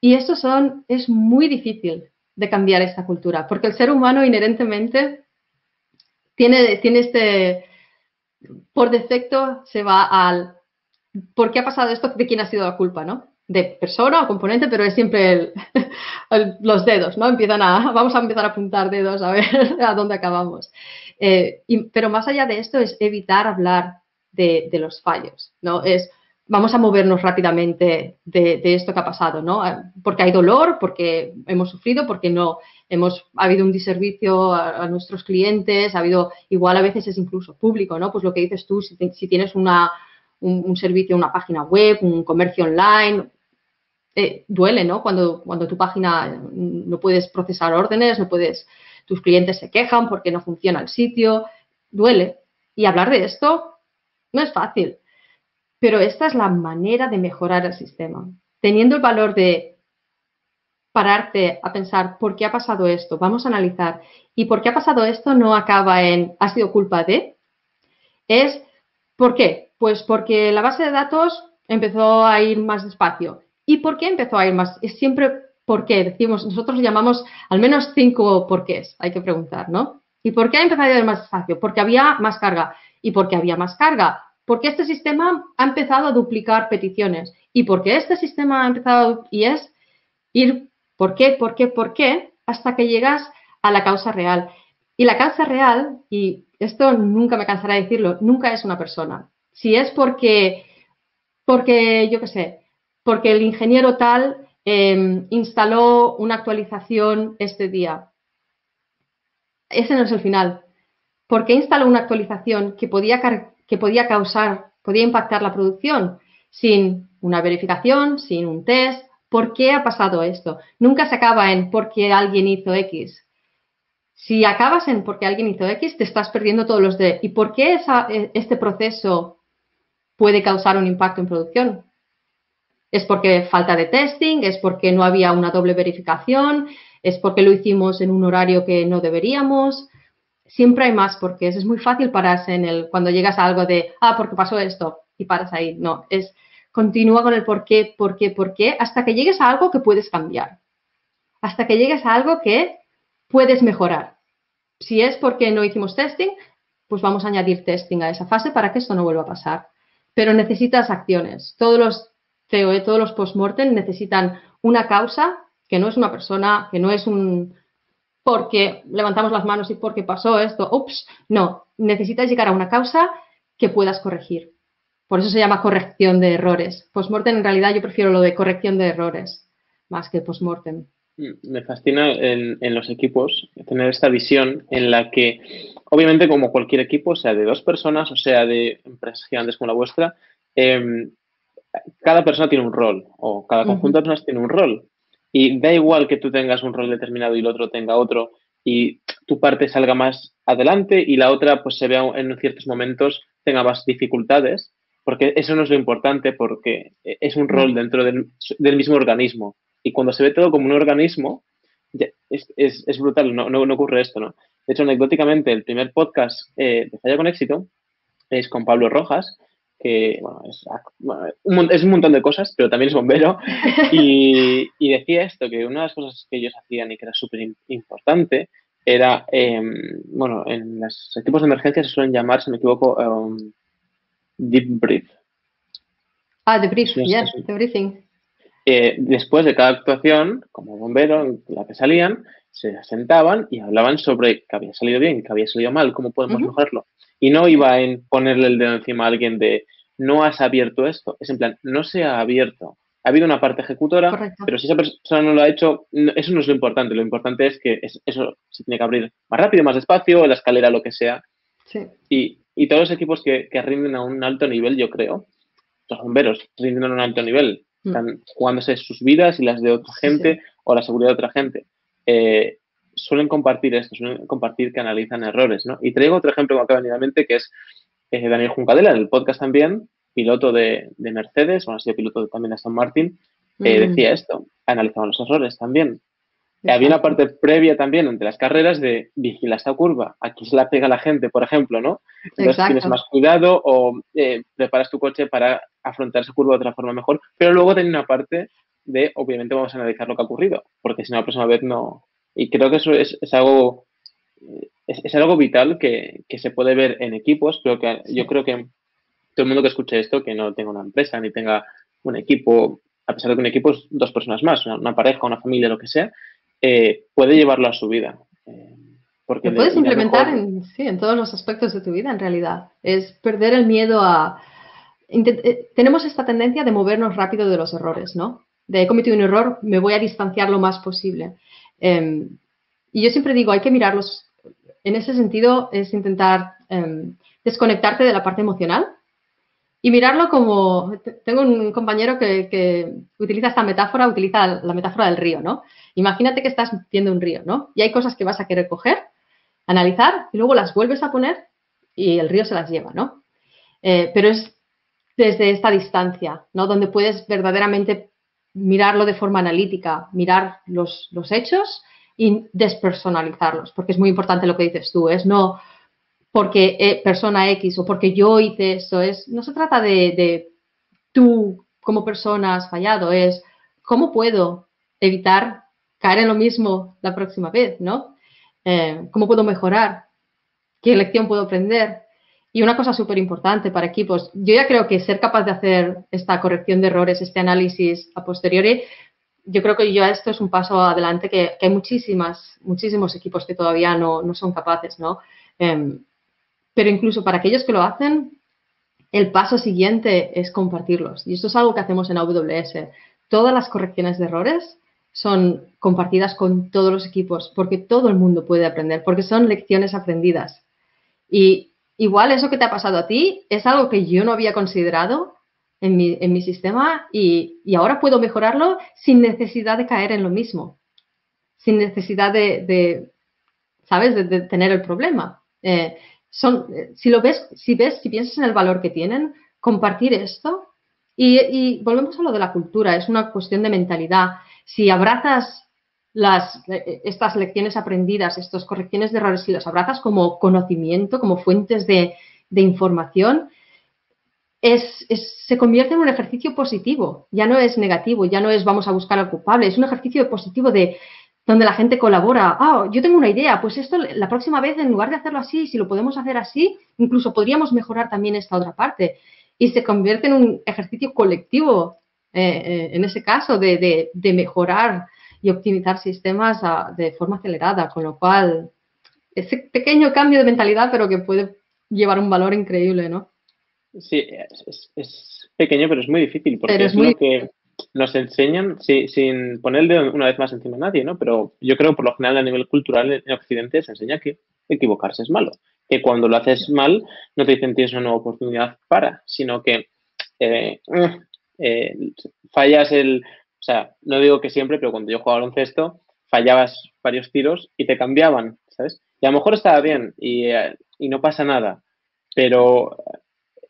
Y es muy difícil de cambiar esta cultura, porque el ser humano inherentemente tiene por defecto se va al ¿por qué ha pasado esto? ¿De quién ha sido la culpa, no? De persona o componente, pero es siempre los dedos, ¿no? Vamos a empezar a apuntar dedos a ver a dónde acabamos. Pero más allá de esto es evitar hablar de los fallos, ¿no? Vamos a movernos rápidamente de esto que ha pasado, ¿no? Porque hay dolor, porque hemos sufrido, porque no ha habido un diservicio a nuestros clientes, igual a veces es incluso público, ¿no? Pues lo que dices tú, si tienes un servicio, una página web, un comercio online, duele, ¿no? Cuando tu página no puedes procesar órdenes, tus clientes se quejan porque no funciona el sitio, duele. Y hablar de esto no es fácil, pero esta es la manera de mejorar el sistema. Teniendo el valor de pararte a pensar por qué ha pasado esto, vamos a analizar, y por qué ha pasado esto no acaba en ha sido culpa de, es ¿por qué? Pues porque la base de datos empezó a ir más despacio. ¿Y por qué empezó a ir más? Es siempre por qué. Nosotros llamamos al menos 5 porqués, hay que preguntar, ¿no? ¿Y por qué ha empezado a ir más despacio? Porque había más carga. ¿Y por qué había más carga? Porque este sistema ha empezado a duplicar peticiones. ¿Y porque este sistema ha empezado y es ir por qué, hasta que llegas a la causa real? Y la causa real, y esto nunca me cansaré de decirlo, nunca es una persona. Si es porque yo qué sé, porque el ingeniero tal instaló una actualización este día. Ese no es el final. ¿Por qué instaló una actualización que podía impactar la producción sin una verificación, sin un test? ¿Por qué ha pasado esto? Nunca se acaba en porque alguien hizo X. Si acabas en porque alguien hizo X, te estás perdiendo todos los de ¿y por qué este proceso puede causar un impacto en producción? ¿Es porque falta de testing? ¿Es porque no había una doble verificación? es porque lo hicimos en un horario que no deberíamos. Siempre hay más porqués. Es muy fácil pararse cuando llegas a algo de, porque pasó esto y paras ahí. No, continúa con el por qué, hasta que llegues a algo que puedes cambiar. Hasta que llegues a algo que puedes mejorar. Si es porque no hicimos testing, pues vamos a añadir testing a esa fase para que esto no vuelva a pasar. Pero necesitas acciones. Todos los COE, todos los post-mortem necesitan una causa, que no es una persona, que no es un porque levantamos las manos y porque pasó esto, no, necesitas llegar a una causa que puedas corregir. Por eso se llama corrección de errores. Post-mortem, en realidad, yo prefiero lo de corrección de errores más que post-mortem. Me fascina en los equipos tener esta visión en la que, obviamente, como cualquier equipo, sea de 2 personas o sea de empresas gigantes como la vuestra, cada persona tiene un rol o cada conjunto de personas tiene un rol. Y da igual que tú tengas un rol determinado y el otro tenga otro y tu parte salga más adelante y la otra pues se vea en ciertos momentos tenga más dificultades, porque eso no es lo importante, porque es un rol dentro del mismo organismo. Y cuando se ve todo como un organismo, es brutal, no ocurre esto, ¿no? De hecho, anecdóticamente, el primer podcast de Falla con Éxito es con Pablo Rojas, que es un montón de cosas, pero también es bombero, y decía esto, que una de las cosas que ellos hacían y que era súper importante era, en los equipos de emergencia se suelen llamar, si me equivoco, deep brief. Debrief, yes, debriefing. Después de cada actuación, como bombero, en la que salían, se sentaban y hablaban sobre qué había salido bien, qué había salido mal, cómo podemos mejorarlo. Y no iba en ponerle el dedo encima a alguien de no has abierto esto. Es en plan, no se ha abierto. Ha habido una parte ejecutora, correcto, pero si esa persona no lo ha hecho, eso no es lo importante. Lo importante es que eso se tiene que abrir más rápido, más despacio, la escalera, lo que sea. Sí. Y todos los equipos que rinden a un alto nivel, yo creo, los bomberos rinden a un alto nivel, están jugándose sus vidas y las de otra gente o la seguridad de otra gente. Suelen compartir esto, suelen compartir que analizan errores, ¿no? Y traigo otro ejemplo que me acaba de venir a la mente, que es Daniel Juncadella, en el podcast también, piloto de Mercedes, ha sido piloto también de Aston Martin, decía esto, analizaban los errores también. Había una parte previa también entre las carreras de vigila esta curva, aquí se la pega la gente, por ejemplo, ¿no? Entonces tienes más cuidado o preparas tu coche para afrontar esa curva de otra forma mejor, pero luego tenía una parte de, obviamente, vamos a analizar lo que ha ocurrido, porque si no, la próxima vez no. Y creo que eso es algo vital que se puede ver en equipos, pero que yo creo que todo el mundo que escuche esto, que no tenga una empresa ni tenga un equipo, a pesar de que un equipo es 2 personas más, una pareja, una familia, lo que sea, puede llevarlo a su vida. Porque lo puedes implementar en todos los aspectos de tu vida, en realidad. Es perder el miedo a... Tenemos esta tendencia de movernos rápido de los errores, ¿no? De he cometido un error, me voy a distanciar lo más posible. Y yo siempre digo, hay que mirarlos. En ese sentido, es intentar desconectarte de la parte emocional y mirarlo como... Tengo un compañero que utiliza esta metáfora, utiliza la metáfora del río, ¿no? Imagínate que estás viendo un río, ¿no? Y hay cosas que vas a querer coger, analizar, y luego las vuelves a poner y el río se las lleva, ¿no? Pero es desde esta distancia, ¿no? Donde puedes verdaderamente mirarlo de forma analítica, mirar los hechos y despersonalizarlos, porque es muy importante lo que dices tú, es no porque persona X o porque yo hice esto, no se trata de tú como persona has fallado, es cómo puedo evitar caer en lo mismo la próxima vez, ¿no? ¿Cómo puedo mejorar? ¿Qué lección puedo aprender? Y una cosa súper importante para equipos, yo ya creo que ser capaz de hacer esta corrección de errores, este análisis a posteriori, yo creo que ya esto es un paso adelante que hay muchísimos equipos que todavía no son capaces, ¿no? Pero incluso para aquellos que lo hacen, el paso siguiente es compartirlos. Y esto es algo que hacemos en AWS. Todas las correcciones de errores son compartidas con todos los equipos porque todo el mundo puede aprender, porque son lecciones aprendidas. Y igual eso que te ha pasado a ti es algo que yo no había considerado en mi sistema y ahora puedo mejorarlo sin necesidad de caer en lo mismo, sin necesidad ¿sabes?, de tener el problema. Si piensas en el valor que tienen, compartir esto y volvemos a lo de la cultura, es una cuestión de mentalidad. Si abrazas estas lecciones aprendidas, estas correcciones de errores, si los abrazas como conocimiento, como fuentes de información, se convierte en un ejercicio positivo, ya no es negativo, ya no es vamos a buscar al culpable, es un ejercicio positivo donde la gente colabora. Yo tengo una idea, pues esto la próxima vez en lugar de hacerlo así, si lo podemos hacer así, incluso podríamos mejorar también esta otra parte. Y se convierte en un ejercicio colectivo, en ese caso, de mejorar y optimizar sistemas de forma acelerada, con lo cual, ese pequeño cambio de mentalidad, pero que puede llevar un valor increíble, ¿no? Sí, es pequeño, pero es muy difícil porque Pero es es muy... lo que nos enseñan sin ponerle una vez más encima a nadie, ¿no? Pero yo creo que por lo general a nivel cultural en Occidente se enseña que equivocarse es malo, que cuando lo haces mal no te dicen tienes una nueva oportunidad para, sino que eh, eh, fallas o sea, no digo que siempre, pero cuando yo jugaba al baloncesto fallabas varios tiros y te cambiaban, ¿sabes? Y a lo mejor estaba bien y no pasa nada, pero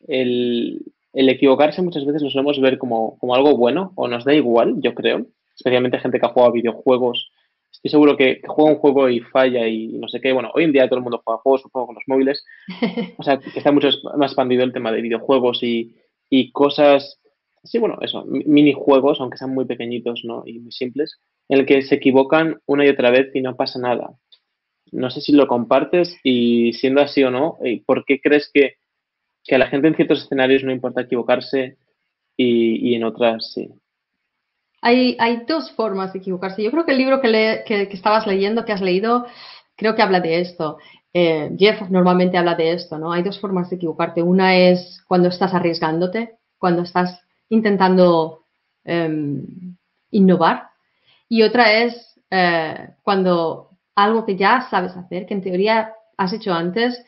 el equivocarse muchas veces lo solemos ver como algo bueno o nos da igual, yo creo, especialmente gente que ha jugado a videojuegos. Estoy seguro que juega un juego y falla y no sé qué. Bueno, hoy en día todo el mundo juega juegos, supongo, con los móviles. O sea, que está mucho más expandido el tema de videojuegos y cosas, sí, bueno, eso, minijuegos, aunque sean muy pequeñitos, ¿no? Y muy simples, en el que se equivocan una y otra vez y no pasa nada. No sé si lo compartes y siendo así o no, ¿por qué crees que a la gente en ciertos escenarios no importa equivocarse y en otras sí? Hay dos formas de equivocarse. Yo creo que el libro que estabas leyendo, que has leído, creo que habla de esto. Jeff normalmente habla de esto, ¿no? Hay dos formas de equivocarte. Una es cuando estás arriesgándote, cuando estás intentando innovar. Y otra es cuando algo que ya sabes hacer, que en teoría has hecho antes,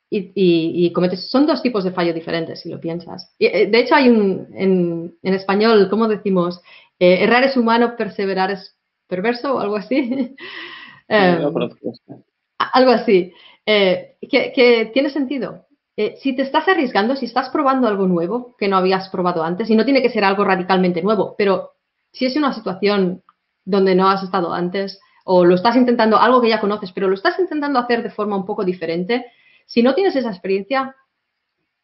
y cometes, son dos tipos de fallo diferentes, si lo piensas. De hecho, hay en español, ¿cómo decimos? Errar es humano, perseverar es perverso o algo así. Yo Um, conozco esto. algo así. Que tiene sentido. Si te estás arriesgando, si estás probando algo nuevo que no habías probado antes, y no tiene que ser algo radicalmente nuevo, pero si es una situación donde no has estado antes, o lo estás intentando, algo que ya conoces, pero lo estás intentando hacer de forma un poco diferente, si no tienes esa experiencia,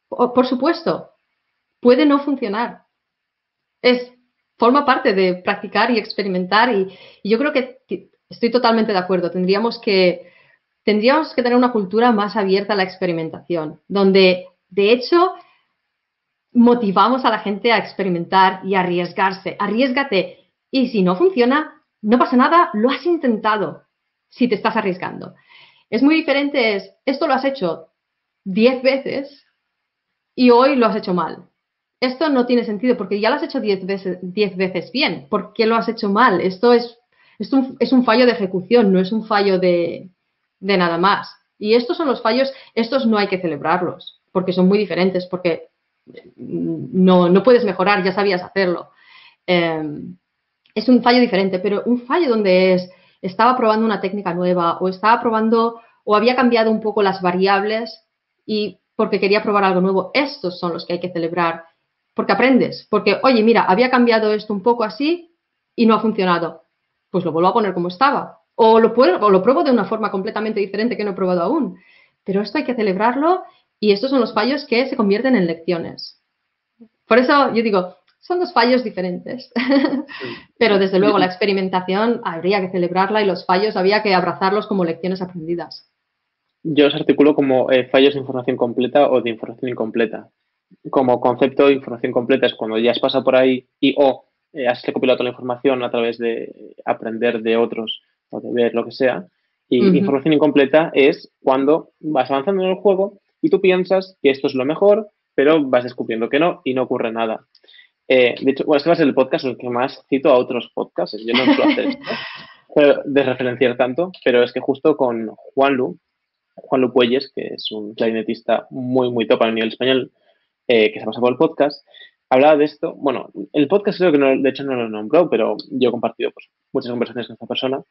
por supuesto, puede no funcionar. Es, forma parte de practicar y experimentar y yo creo que estoy totalmente de acuerdo. Tendríamos que tener una cultura más abierta a la experimentación, donde de hecho motivamos a la gente a experimentar y a arriesgarse. Arriesgate y si no funciona, no pasa nada, lo has intentado si te estás arriesgando. Es muy diferente, esto lo has hecho 10 veces y hoy lo has hecho mal. Esto no tiene sentido porque ya lo has hecho 10 veces bien. ¿Por qué lo has hecho mal? Es un fallo de ejecución, no es un fallo de nada más. Y estos son los fallos, estos no hay que celebrarlos porque son muy diferentes, porque no puedes mejorar, ya sabías hacerlo. Eh, es un fallo diferente, pero un fallo donde estaba probando una técnica nueva o estaba probando o había cambiado un poco las variables y porque quería probar algo nuevo, estos son los que hay que celebrar, porque aprendes, porque, oye, mira, había cambiado esto un poco así y no ha funcionado, pues lo vuelvo a poner como estaba, o lo pruebo de una forma completamente diferente que no he probado aún, pero esto hay que celebrarlo y estos son los fallos que se convierten en lecciones. Por eso yo digo, son dos fallos diferentes. Pero desde luego la experimentación habría que celebrarla y los fallos había que abrazarlos como lecciones aprendidas. Yo os articulo como fallos de información completa o de información incompleta. Como concepto de información completa es cuando ya has pasado por ahí y o has recopilado toda la información a través de aprender de otros o de ver lo que sea. Y Ujú. información incompleta es cuando vas avanzando en el juego y tú piensas que esto es lo mejor, pero vas descubriendo que no y no ocurre nada. De hecho, bueno, este va a ser el podcast en el que más cito a otros podcasts. Yo no suelo hacer esto, de referenciar tanto, pero es que justo con Juan Lu Puelles, que es un clarinetista muy, muy top a nivel español, que se ha pasado por el podcast, hablaba de esto. Bueno, el podcast creo que no, de hecho no lo nombró, pero yo he compartido pues, muchas conversaciones con esta persona.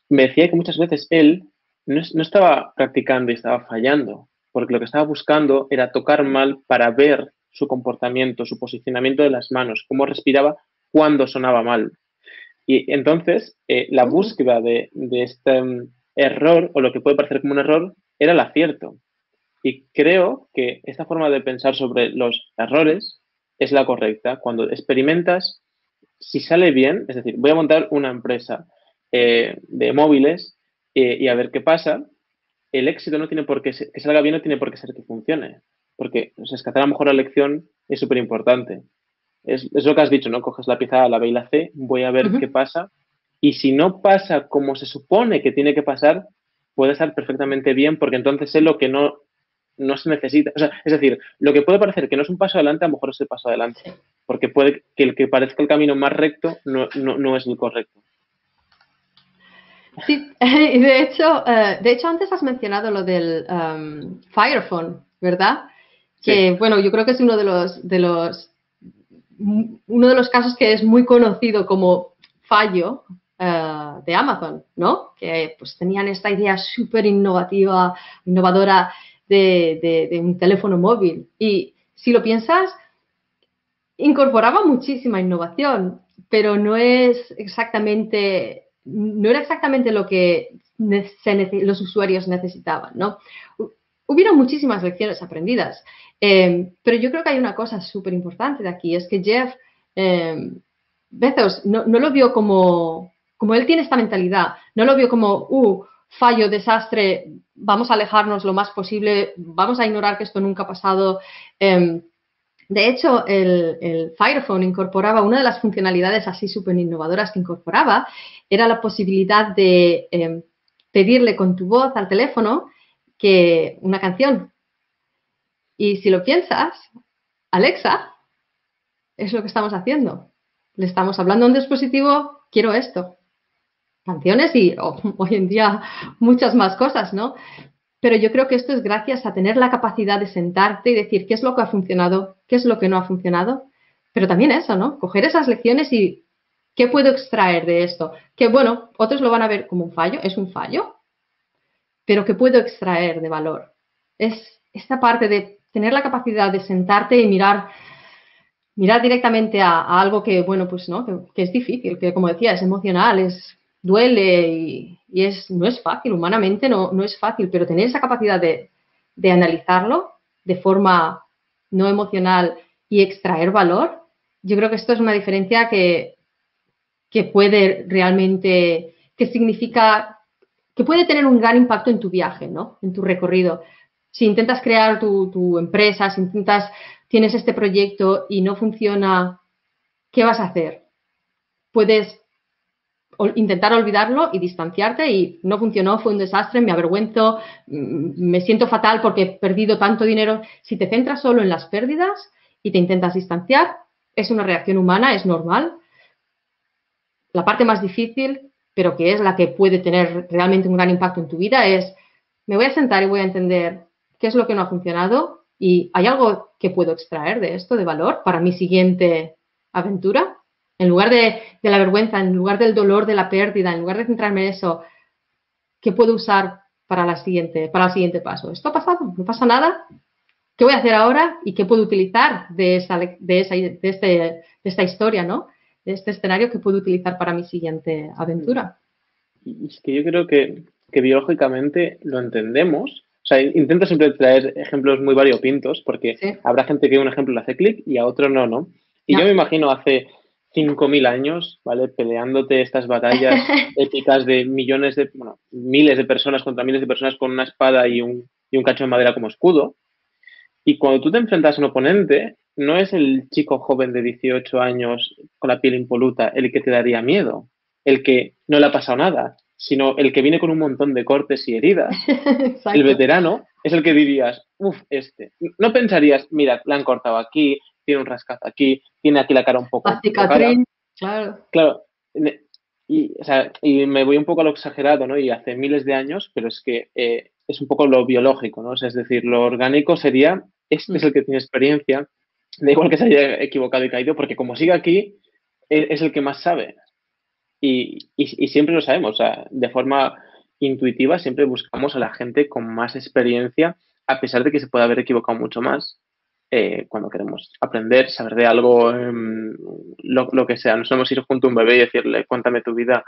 Me decía que muchas veces él no estaba practicando y estaba fallando, porque lo que estaba buscando era tocar mal para ver su comportamiento, su posicionamiento de las manos, cómo respiraba cuando sonaba mal. Y entonces, la búsqueda de este error, o lo que puede parecer como un error, era el acierto. Y creo que esta forma de pensar sobre los errores es la correcta. Cuando experimentas, si sale bien, es decir, voy a montar una empresa de móviles y a ver qué pasa, el éxito no tiene por qué que salga bien, no tiene por qué ser que funcione. Porque rescatar a lo mejor la lección es súper importante. Es lo que has dicho, ¿no? Coges la pieza A, la B y la C, voy a ver qué Ujú. pasa. Y si no pasa como se supone que tiene que pasar, puede estar perfectamente bien, porque entonces es lo que no se necesita. O sea, es decir, lo que puede parecer que no es un paso adelante, a lo mejor es el paso adelante. Sí. Porque puede que el que parezca el camino más recto no es el correcto. Sí, y de hecho antes has mencionado lo del Fire Phone, ¿verdad? Sí, Que bueno, yo creo que es uno de los casos que es muy conocido como fallo de Amazon, ¿no? Que pues tenían esta idea súper innovadora de un teléfono móvil. Y si lo piensas, incorporaba muchísima innovación, pero no era exactamente lo que los usuarios necesitaban, ¿no? Hubieron muchísimas lecciones aprendidas, pero yo creo que hay una cosa súper importante de aquí, es que Jeff Bezos no lo vio como él tiene esta mentalidad, no lo vio como, fallo, desastre, vamos a alejarnos lo más posible, vamos a ignorar que esto nunca ha pasado. De hecho, el Fire Phone incorporaba una de las funcionalidades así súper innovadoras que incorporaba, era la posibilidad de pedirle con tu voz al teléfono que una canción. Y si lo piensas, Alexa es lo que estamos haciendo. Le estamos hablando a un dispositivo, quiero esto. Canciones y hoy en día muchas más cosas, ¿no? Pero yo creo que esto es gracias a tener la capacidad de sentarte y decir qué es lo que ha funcionado, qué es lo que no ha funcionado. Pero también eso, ¿no? Coger esas lecciones y qué puedo extraer de esto. Que bueno, otros lo van a ver como un fallo, es un fallo, pero qué puedo extraer de valor. Es esta parte de tener la capacidad de sentarte y mirar directamente a algo que, bueno, pues no, que es difícil, que como decía, es emocional, duele no es fácil, humanamente no es fácil, pero tener esa capacidad de analizarlo de forma no emocional y extraer valor, yo creo que esto es una diferencia que puede realmente, que significa, que puede tener un gran impacto en tu viaje, ¿no? En tu recorrido. Si intentas crear tu empresa, si tienes este proyecto y no funciona, ¿qué vas a hacer? Puedes intentar olvidarlo y distanciarte y no funcionó, fue un desastre, me avergüenzo, me siento fatal porque he perdido tanto dinero. Si te centras solo en las pérdidas y te intentas distanciar, es una reacción humana, es normal. La parte más difícil, pero que es la que puede tener realmente un gran impacto en tu vida, es me voy a sentar y voy a entender qué es lo que no ha funcionado y hay algo que puedo extraer de esto, de valor, para mi siguiente aventura. En lugar de la vergüenza, en lugar del dolor de la pérdida, en lugar de centrarme en eso, ¿qué puedo usar para el siguiente paso? Esto ha pasado, no pasa nada. ¿Qué voy a hacer ahora y qué puedo utilizar de esta historia, ¿no? De este escenario que puedo utilizar para mi siguiente aventura? y es que yo creo que biológicamente lo entendemos. O sea, intento siempre traer ejemplos muy variopintos porque Sí, habrá gente que a un ejemplo le hace clic y a otro no, ¿no? Y yo me ya. imagino hace 5.000 años, ¿vale? Peleándote estas batallas épicas de millones de, bueno, miles de personas contra miles de personas con una espada y un cacho de madera como escudo. Y cuando tú te enfrentas a un oponente, no es el chico joven de 18 años con la piel impoluta el que te daría miedo, el que no le ha pasado nada, sino el que viene con un montón de cortes y heridas. El Exacto. veterano es el que dirías, uff, este. No pensarías, mira, le han cortado aquí, tiene un rascazo aquí, tiene aquí la cara un La poco tocada. cicatriz, claro. Claro, o sea, y me voy un poco a lo exagerado, ¿no? Y hace miles de años, pero es que es un poco lo biológico, ¿no? O sea, es decir, lo orgánico sería, este es Mm. el que tiene experiencia, da igual que se haya equivocado y caído, porque como sigue aquí, es el que más sabe. Y siempre lo sabemos, o sea, de forma intuitiva siempre buscamos a la gente con más experiencia, a pesar de que se puede haber equivocado mucho más. cuando queremos aprender, saber de algo, lo que sea. No solemos ir junto a un bebé y decirle, cuéntame tu vida,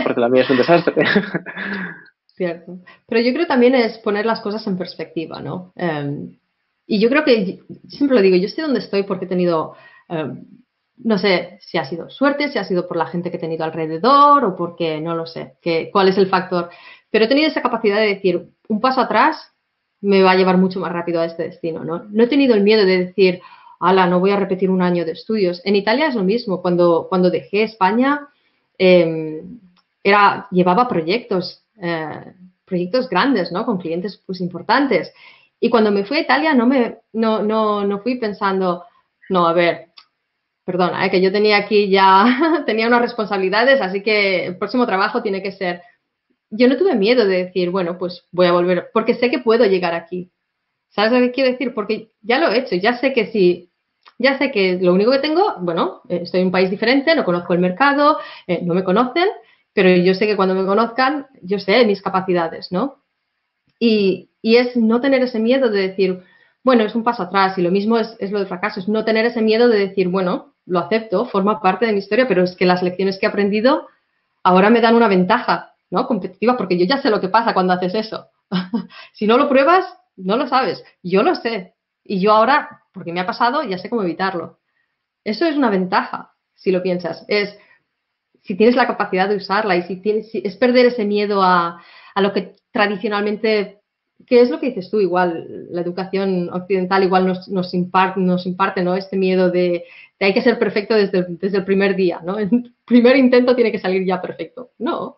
porque la mía es un desastre. Cierto. Pero yo creo también es poner las cosas en perspectiva, ¿no? Y yo creo que, siempre lo digo, yo estoy donde estoy porque he tenido, no sé si ha sido suerte, si ha sido por la gente que he tenido alrededor o porque, no lo sé, cuál es el factor. Pero he tenido esa capacidad de decir, un paso atrás me va a llevar mucho más rápido a este destino, ¿no? No he tenido el miedo de decir, ala, no voy a repetir un año de estudios. En Italia es lo mismo. Cuando dejé España, llevaba proyectos grandes, ¿no? Con clientes pues importantes. Y cuando me fui a Italia no fui pensando, no, a ver, perdona, que yo tenía aquí ya, tenía unas responsabilidades, así que el próximo trabajo tiene que ser. Yo no tuve miedo de decir, bueno, pues voy a volver, porque sé que puedo llegar aquí. ¿Sabes lo que quiero decir? Porque ya lo he hecho, ya sé que lo único que tengo, bueno, estoy en un país diferente, no conozco el mercado, no me conocen, pero yo sé que cuando me conozcan, yo sé mis capacidades, ¿no? Y es no tener ese miedo de decir, bueno, es un paso atrás y lo mismo es lo del fracaso, es no tener ese miedo de decir, bueno, lo acepto, forma parte de mi historia, pero es que las lecciones que he aprendido ahora me dan una ventaja, ¿no? Competitiva, porque yo ya sé lo que pasa cuando haces eso. Si no lo pruebas, no lo sabes. Yo lo sé. Y yo ahora, porque me ha pasado, ya sé cómo evitarlo. Eso es una ventaja, si lo piensas. Es si tienes la capacidad de usarla y es perder ese miedo a lo que tradicionalmente, que es lo que dices tú, igual la educación occidental igual nos imparte, ¿no? Este miedo de hay que ser perfecto desde el primer día, ¿no? El primer intento tiene que salir ya perfecto. No,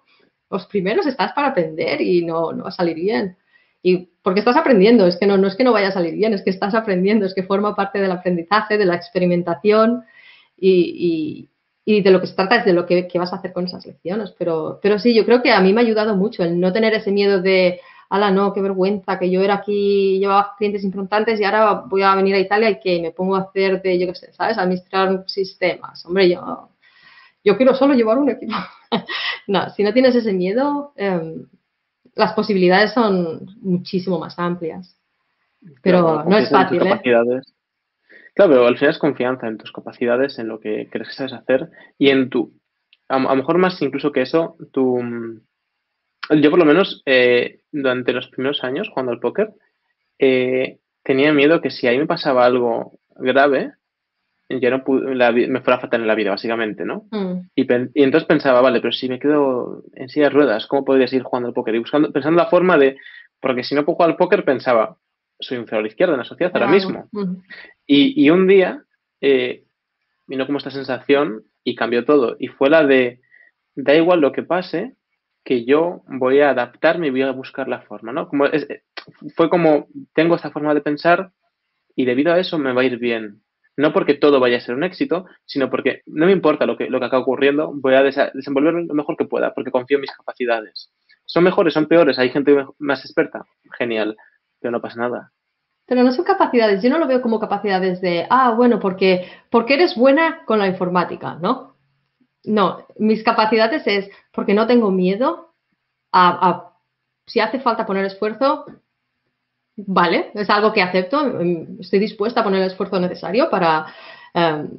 los primeros estás para aprender y no va a salir bien. Y porque estás aprendiendo, es que no es que no vaya a salir bien, es que estás aprendiendo, es que forma parte del aprendizaje, de la experimentación y de lo que se trata es de lo que vas a hacer con esas lecciones. Pero sí, yo creo que a mí me ha ayudado mucho el no tener ese miedo de, ala, no, qué vergüenza, que yo era aquí, llevaba clientes importantes y ahora voy a venir a Italia y que me pongo a hacer yo qué sé, ¿sabes? Administrar sistemas. Hombre, yo quiero solo llevar un equipo. No, si no tienes ese miedo, las posibilidades son muchísimo más amplias. Claro, Pero cuando no es confías en tus fácil, ¿eh? capacidades. Claro, pero al final es confianza en tus capacidades, en lo que crees que sabes hacer y en a lo mejor más incluso que eso, yo por lo menos durante los primeros años jugando al póker, tenía miedo que si ahí me pasaba algo grave, yo no me fuera fatal en la vida, básicamente, ¿no? Mm, Y entonces pensaba, vale, pero si me quedo en silla de ruedas, ¿cómo podría seguir jugando al póker? Y pensando la forma porque si no puedo jugar al póker, pensaba, soy un cero a la izquierda en la sociedad ahora claro. mismo. Y un día eh, vino como esta sensación y cambió todo. Y fue la de, da igual lo que pase, que yo voy a adaptarme y voy a buscar la forma, ¿no? Fue como, tengo esta forma de pensar y debido a eso me va a ir bien. No porque todo vaya a ser un éxito, sino porque no me importa lo que acaba ocurriendo, voy a desenvolverlo lo mejor que pueda, porque confío en mis capacidades. ¿Son mejores, son peores? ¿Hay gente más experta? Genial, pero no pasa nada. Pero no son capacidades, yo no lo veo como capacidades de, bueno, porque eres buena con la informática, ¿no? No, mis capacidades es porque no tengo miedo si hace falta poner esfuerzo, vale, es algo que acepto, estoy dispuesta a poner el esfuerzo necesario em,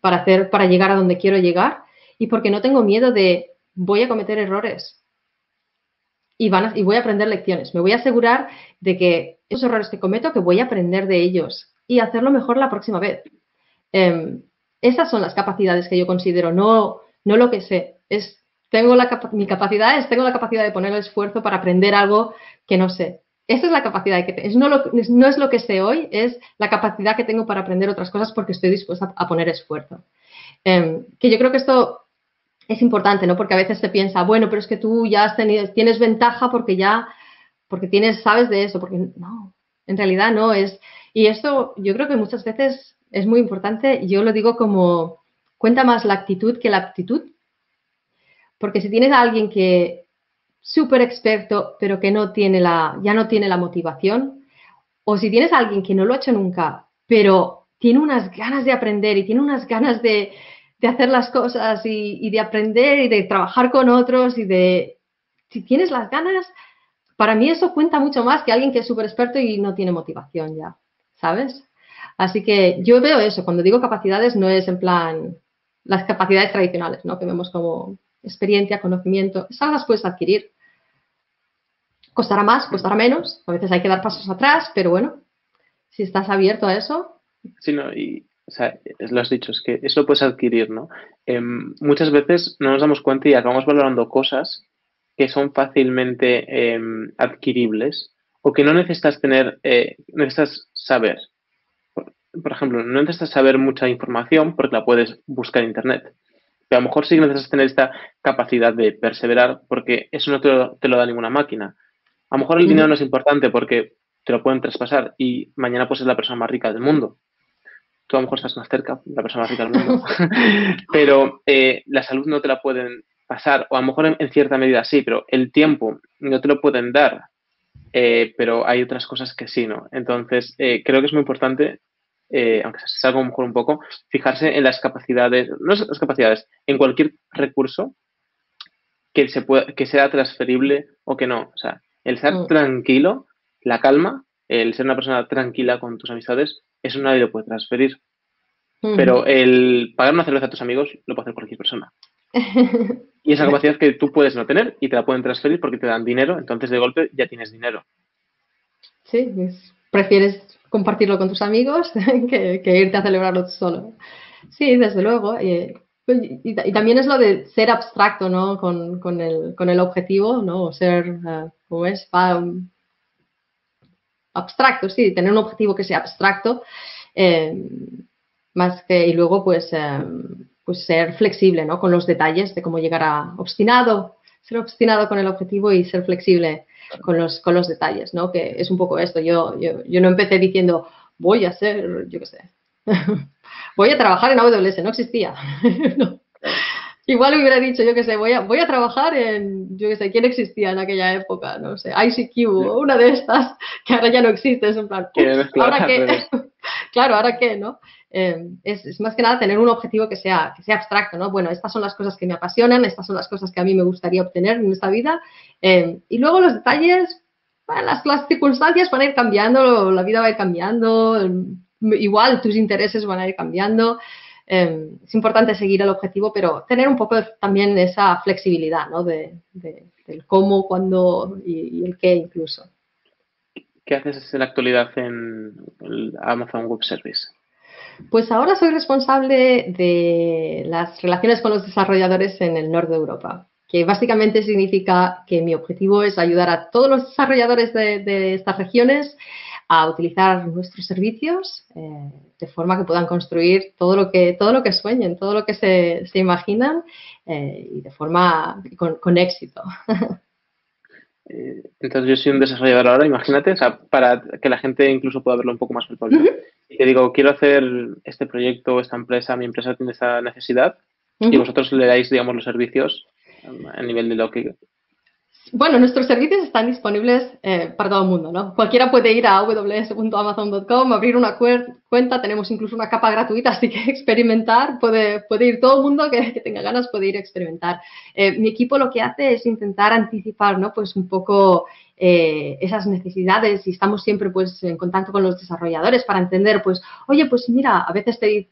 para llegar a donde quiero llegar y porque no tengo miedo de voy a cometer errores y voy a aprender lecciones. Me voy a asegurar de que esos errores que cometo, que voy a aprender de ellos y hacerlo mejor la próxima vez. Esas son las capacidades que yo considero, no lo que sé. Tengo la capacidad de poner el esfuerzo para aprender algo que no sé. Esa es la capacidad que tengo. No es lo que sé hoy, es la capacidad que tengo para aprender otras cosas porque estoy dispuesta a poner esfuerzo. Que yo creo que esto es importante, ¿no? Porque a veces se piensa, bueno, pero es que tú ya tienes ventaja porque sabes de eso, porque no, en realidad no es. Y esto yo creo que muchas veces es muy importante, yo lo digo como, cuenta más la actitud que la aptitud, porque si tienes a alguien que súper experto, pero que ya no tiene la motivación, o si tienes a alguien que no lo ha hecho nunca, pero tiene unas ganas de aprender y tiene unas ganas de hacer las cosas y de aprender y de trabajar con otros si tienes las ganas, para mí eso cuenta mucho más que alguien que es súper experto y no tiene motivación ya, ¿sabes? Así que yo veo eso, cuando digo capacidades no es en plan las capacidades tradicionales, ¿no? Que vemos como experiencia, conocimiento, esas las puedes adquirir. Costará más, costará menos, a veces hay que dar pasos atrás, pero bueno, si estás abierto a eso. Sí, no, y, o sea, lo has dicho, es que eso lo puedes adquirir, ¿no? Muchas veces no nos damos cuenta y acabamos valorando cosas que son fácilmente adquiribles o que no necesitas tener, necesitas saber. Por ejemplo, no necesitas saber mucha información porque la puedes buscar en Internet. Pero a lo mejor sí que necesitas tener esta capacidad de perseverar porque eso no te lo da ninguna máquina. A lo mejor el dinero no es importante porque te lo pueden traspasar y mañana pues es la persona más rica del mundo. Tú a lo mejor estás más cerca, la persona más rica del mundo. Pero la salud no te la pueden pasar, o a lo mejor en cierta medida sí, pero el tiempo no te lo pueden dar. Pero hay otras cosas que sí, ¿no? Entonces, creo que es muy importante, aunque se salga a lo mejor un poco, fijarse en las capacidades, no las capacidades, en cualquier recurso que sea transferible o que no. O sea, el estar tranquilo, la calma, el ser una persona tranquila con tus amistades, eso nadie lo puede transferir. Pero el pagar una cerveza a tus amigos lo puede hacer cualquier persona. Y esa capacidad que tú puedes no tener y te la pueden transferir porque te dan dinero, entonces de golpe ya tienes dinero. Sí, pues, prefieres compartirlo con tus amigos que irte a celebrarlo tú solo. Sí, desde luego. Y también es lo de ser abstracto, ¿no? Con el objetivo, ¿no? O ser, ¿cómo es? Abstracto, sí, tener un objetivo que sea abstracto, más que, y luego pues ser flexible, ¿no? Con los detalles de cómo llegar a ser obstinado con el objetivo y ser flexible con los detalles, ¿no? Que es un poco esto. Yo no empecé diciendo, voy a ser, yo qué sé, voy a trabajar en AWS, no existía. No. Igual hubiera dicho, yo qué sé, voy a trabajar en, yo qué sé, ¿quién existía en aquella época? No sé, ICQ, una de estas, que ahora ya no existe, es en plan, ¿ahora qué? Claro, ¿ahora qué, no? Es más que nada tener un objetivo que sea abstracto, ¿no? Bueno, estas son las cosas que me apasionan, estas son las cosas que a mí me gustaría obtener en esta vida, y luego los detalles, bueno, las circunstancias van a ir cambiando, la vida va a ir cambiando, igual tus intereses van a ir cambiando. Es importante seguir el objetivo, pero tener un poco también esa flexibilidad, ¿no? Del cómo, cuándo y el qué incluso. ¿Qué haces en la actualidad en el Amazon Web Service? Pues ahora soy responsable de las relaciones con los desarrolladores en el norte de Europa, que básicamente significa que mi objetivo es ayudar a todos los desarrolladores de estas regiones a utilizar nuestros servicios de forma que puedan construir todo lo que sueñen, todo lo que se imaginan y de forma con éxito. Entonces yo soy un desarrollador ahora, imagínate, o sea, para que la gente incluso pueda verlo un poco más palpable. Y te digo, quiero hacer este proyecto, esta empresa, mi empresa tiene esta necesidad y vosotros le dais, digamos, los servicios a nivel de lo que... Bueno, nuestros servicios están disponibles para todo el mundo, ¿no? Cualquiera puede ir a aws.amazon.com, abrir una cuenta, tenemos incluso una capa gratuita, así que experimentar, puede ir todo el mundo que tenga ganas, puede ir a experimentar. Mi equipo lo que hace es intentar anticipar, ¿no? Pues un poco esas necesidades y estamos siempre pues en contacto con los desarrolladores para entender, pues, oye, pues mira, a veces te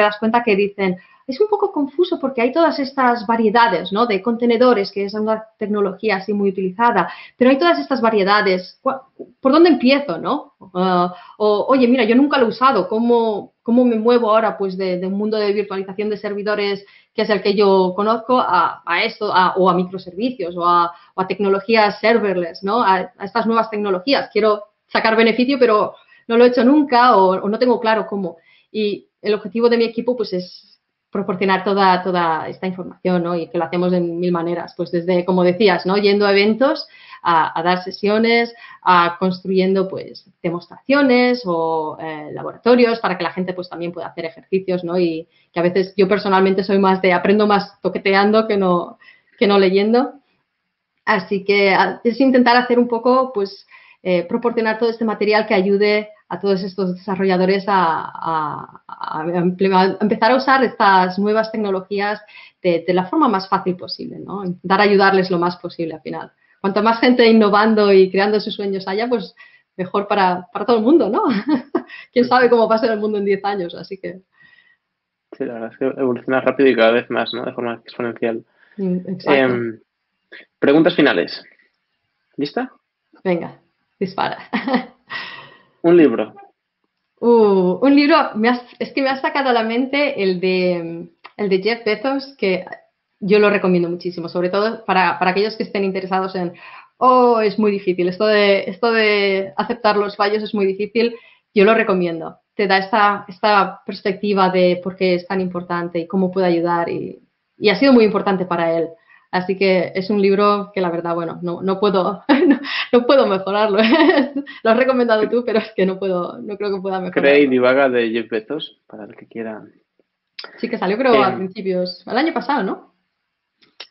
das cuenta que dicen, es un poco confuso porque hay todas estas variedades, ¿no? De contenedores, que es una tecnología así muy utilizada, pero hay todas estas variedades. ¿Por dónde empiezo, no? Oye, mira, yo nunca lo he usado. ¿Cómo me muevo ahora pues de un mundo de virtualización de servidores que es el que yo conozco a esto, o a microservicios, o a tecnologías serverless, ¿no? A estas nuevas tecnologías. Quiero sacar beneficio, pero no lo he hecho nunca o no tengo claro cómo. Y el objetivo de mi equipo pues es proporcionar toda esta información, ¿no? Y que lo hacemos de mil maneras, pues desde, como decías, ¿no? Yendo a eventos, a dar sesiones, a construyendo, pues, demostraciones o laboratorios para que la gente, pues, también pueda hacer ejercicios, ¿no? Y que a veces yo personalmente soy más aprendo más toqueteando que no leyendo. Así que es intentar hacer un poco, pues, proporcionar todo este material que ayude a todos estos desarrolladores a empezar a usar estas nuevas tecnologías de la forma más fácil posible, ¿no? Intentar ayudarles lo más posible al final. Cuanto más gente innovando y creando sus sueños haya, pues mejor para todo el mundo, ¿no? ¿Quién sabe cómo va a ser el mundo en 10 años? Así que... Sí, la verdad es que evoluciona rápido y cada vez más, ¿no? De forma exponencial. Exacto. Preguntas finales. ¿Lista? Venga, dispara. Un libro. Un libro, es que me ha sacado a la mente el de Jeff Bezos, que yo lo recomiendo muchísimo, sobre todo para aquellos que estén interesados en, oh, es muy difícil, esto de aceptar los fallos es muy difícil, yo lo recomiendo. Te da esta perspectiva de por qué es tan importante y cómo puede ayudar y ha sido muy importante para él. Así que es un libro que la verdad, bueno, no puedo, no puedo mejorarlo. Lo has recomendado tú, pero es que no creo que pueda Cree y mejorarlo. divaga de Jeff Bezos, para el que quiera. Sí que salió, creo, a principios, el año pasado, ¿no?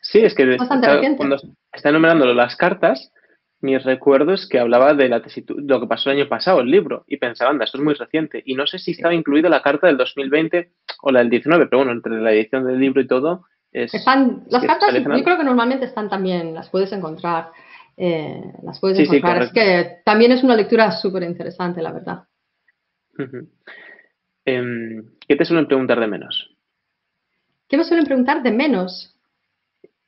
Sí, es que Bastante reciente. cuando está enumerando las cartas, mis recuerdos que hablaba de la tesitura, lo que pasó el año pasado, el libro, y pensaba, anda, esto es muy reciente. Y no sé si estaba Sí. incluida la carta del 2020 o la del 19, pero bueno, entre la edición del libro y todo, es Las que cartas, sale yo final. creo que normalmente están también, las puedes encontrar. Las puedes Sí, sí, encontrar. Es correcto. que también es una lectura súper interesante, la verdad. ¿Qué te suelen preguntar de menos? ¿Qué me suelen preguntar de menos?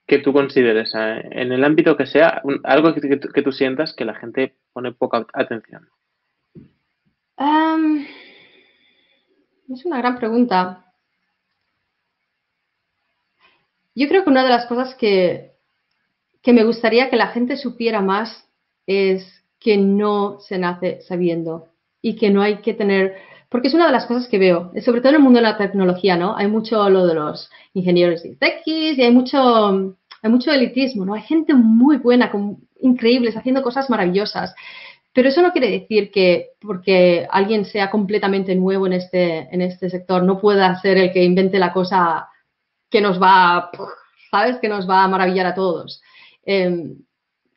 Que tú consideres, en el ámbito que sea, algo que tú sientas que la gente pone poca atención. Am, es una gran pregunta. Yo creo que una de las cosas que me gustaría que la gente supiera más es que no se nace sabiendo y que no hay que tener, porque es una de las cosas que veo, sobre todo en el mundo de la tecnología, ¿no? Hay mucho lo de los ingenieros y techies y hay mucho elitismo, ¿no? Hay gente muy buena, increíbles, haciendo cosas maravillosas. Pero eso no quiere decir que porque alguien sea completamente nuevo en este sector no pueda ser el que invente la cosa que nos va, ¿sabes? Que nos va a maravillar a todos. Eh,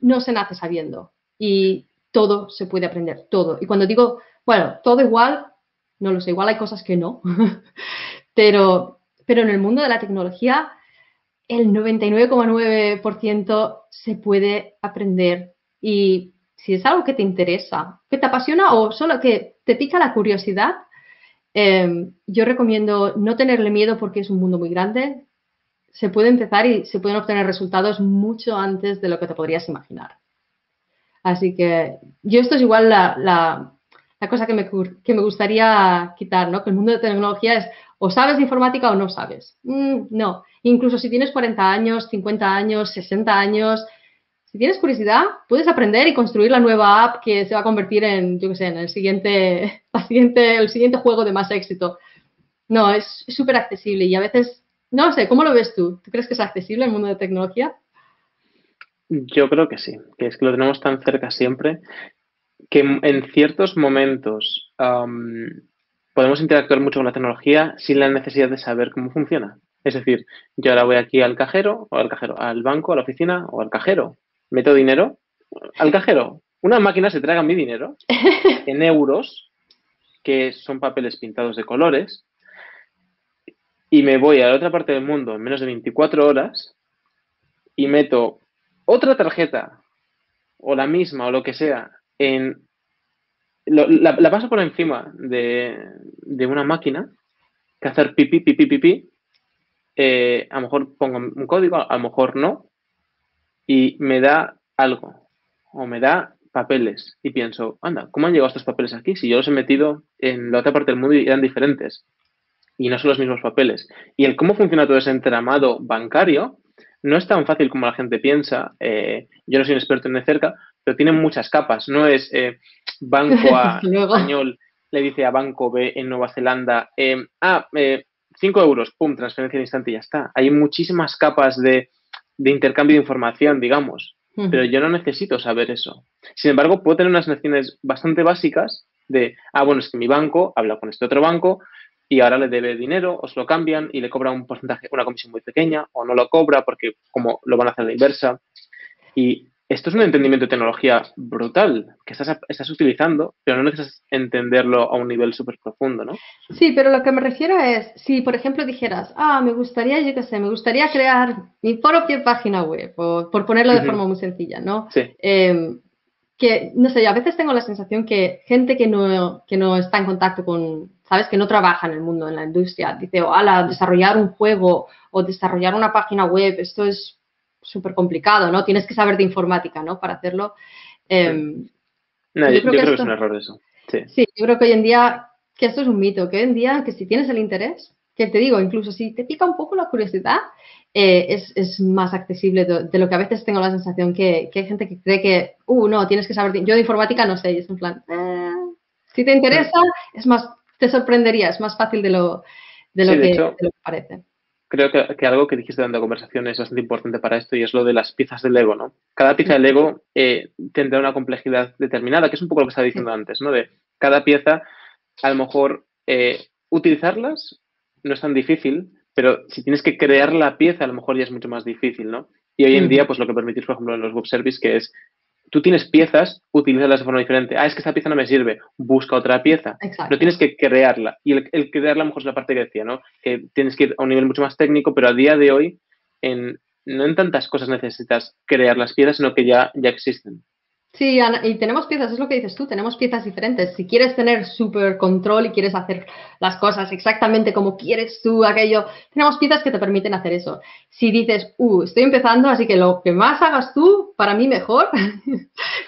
no se nace sabiendo y todo se puede aprender, todo. Y cuando digo, bueno, todo igual, no lo sé, igual hay cosas que no, pero en el mundo de la tecnología el 99,9% se puede aprender y si es algo que te interesa, que te apasiona o solo que te pica la curiosidad, yo recomiendo no tenerle miedo porque es un mundo muy grande, se puede empezar y se pueden obtener resultados mucho antes de lo que te podrías imaginar. Así que yo esto es igual la cosa que me gustaría quitar, ¿no? Que el mundo de tecnología es o sabes de informática o no sabes. No, incluso si tienes 40 años, 50 años, 60 años, si tienes curiosidad, puedes aprender y construir la nueva app que se va a convertir en, yo qué sé, en el siguiente juego de más éxito. No, es súper accesible y a veces, no sé, ¿cómo lo ves tú? ¿Tú crees que es accesible el mundo de tecnología? Yo creo que sí, que es que lo tenemos tan cerca siempre que en ciertos momentos podemos interactuar mucho con la tecnología sin la necesidad de saber cómo funciona. Es decir, yo ahora voy aquí al cajero, o al cajero, al banco, a la oficina, o al cajero, meto dinero, al cajero. Una máquina se traga mi dinero en euros, que son papeles pintados de colores, y me voy a la otra parte del mundo en menos de 24 horas y meto otra tarjeta, o la misma, o lo que sea, la paso por encima de una máquina que hacer pipí, pipí, pipí. A lo mejor pongo un código, a lo mejor no, y me da algo, o me da papeles, y pienso, anda, ¿cómo han llegado estos papeles aquí? Si yo los he metido en la otra parte del mundo y eran diferentes, y no son los mismos papeles. Y el cómo funciona todo ese entramado bancario no es tan fácil como la gente piensa. Yo no soy un experto en de cerca, pero tiene muchas capas. No es Banco A Desde luego. español le dice a Banco B en Nueva Zelanda, 5 euros, pum, transferencia al instante y ya está. Hay muchísimas capas de intercambio de información, digamos, pero yo no necesito saber eso. Sin embargo, puedo tener unas nociones bastante básicas de, bueno, es que mi banco habla con este otro banco y ahora le debe dinero, os lo cambian y le cobra un porcentaje, una comisión muy pequeña, o no lo cobra porque como lo van a hacer a la inversa. Y esto es un entendimiento de tecnología brutal que estás utilizando, pero no necesitas entenderlo a un nivel súper profundo, ¿no? Sí, pero lo que me refiero es, si por ejemplo dijeras, me gustaría, yo qué sé, me gustaría crear mi propia página web, o por ponerlo de Ujú. forma muy sencilla, ¿no? Sí. ¿Qué no sé, a veces tengo la sensación que gente que no está en contacto con, ¿sabes? Que no trabaja en el mundo, en la industria, dice, ala, desarrollar un juego o desarrollar una página web, esto es súper complicado, ¿no? Tienes que saber de informática, ¿no? Para hacerlo. No, Yo yo creo que creo que es esto, un error eso. Sí. sí, yo creo que hoy en día, que esto es un mito, que hoy en día, que si tienes el interés, que te digo, incluso si te pica un poco la curiosidad, es más accesible de lo que a veces tengo la sensación que hay gente que cree que, no, tienes que saber, yo de informática no sé, y es en plan, si te interesa, es más, te sorprendería, es más fácil Sí, de hecho, de lo que parece. creo que algo que dijiste durante la conversación es bastante importante para esto y es lo de las piezas del Lego, ¿no? Cada pieza del Lego tendrá una complejidad determinada, que es un poco lo que estaba diciendo antes, ¿no? De cada pieza, a lo mejor utilizarlas no es tan difícil, pero si tienes que crear la pieza, a lo mejor ya es mucho más difícil, ¿no? Y hoy en día, pues lo que permitís, por ejemplo, en los web services, que es tú tienes piezas, utilízalas de forma diferente. Es que esta pieza no me sirve, busca otra pieza. No Exacto. tienes que crearla. Y el crearla a lo mejor es la parte que decía, ¿no? Que tienes que ir a un nivel mucho más técnico, pero a día de hoy, no en tantas cosas necesitas crear las piezas, sino que ya existen. Sí, Ana, y tenemos piezas, es lo que dices tú, tenemos piezas diferentes. Si quieres tener súper control y quieres hacer las cosas exactamente como quieres tú, aquello, tenemos piezas que te permiten hacer eso. Si dices, estoy empezando, así que lo que más hagas tú, para mí mejor.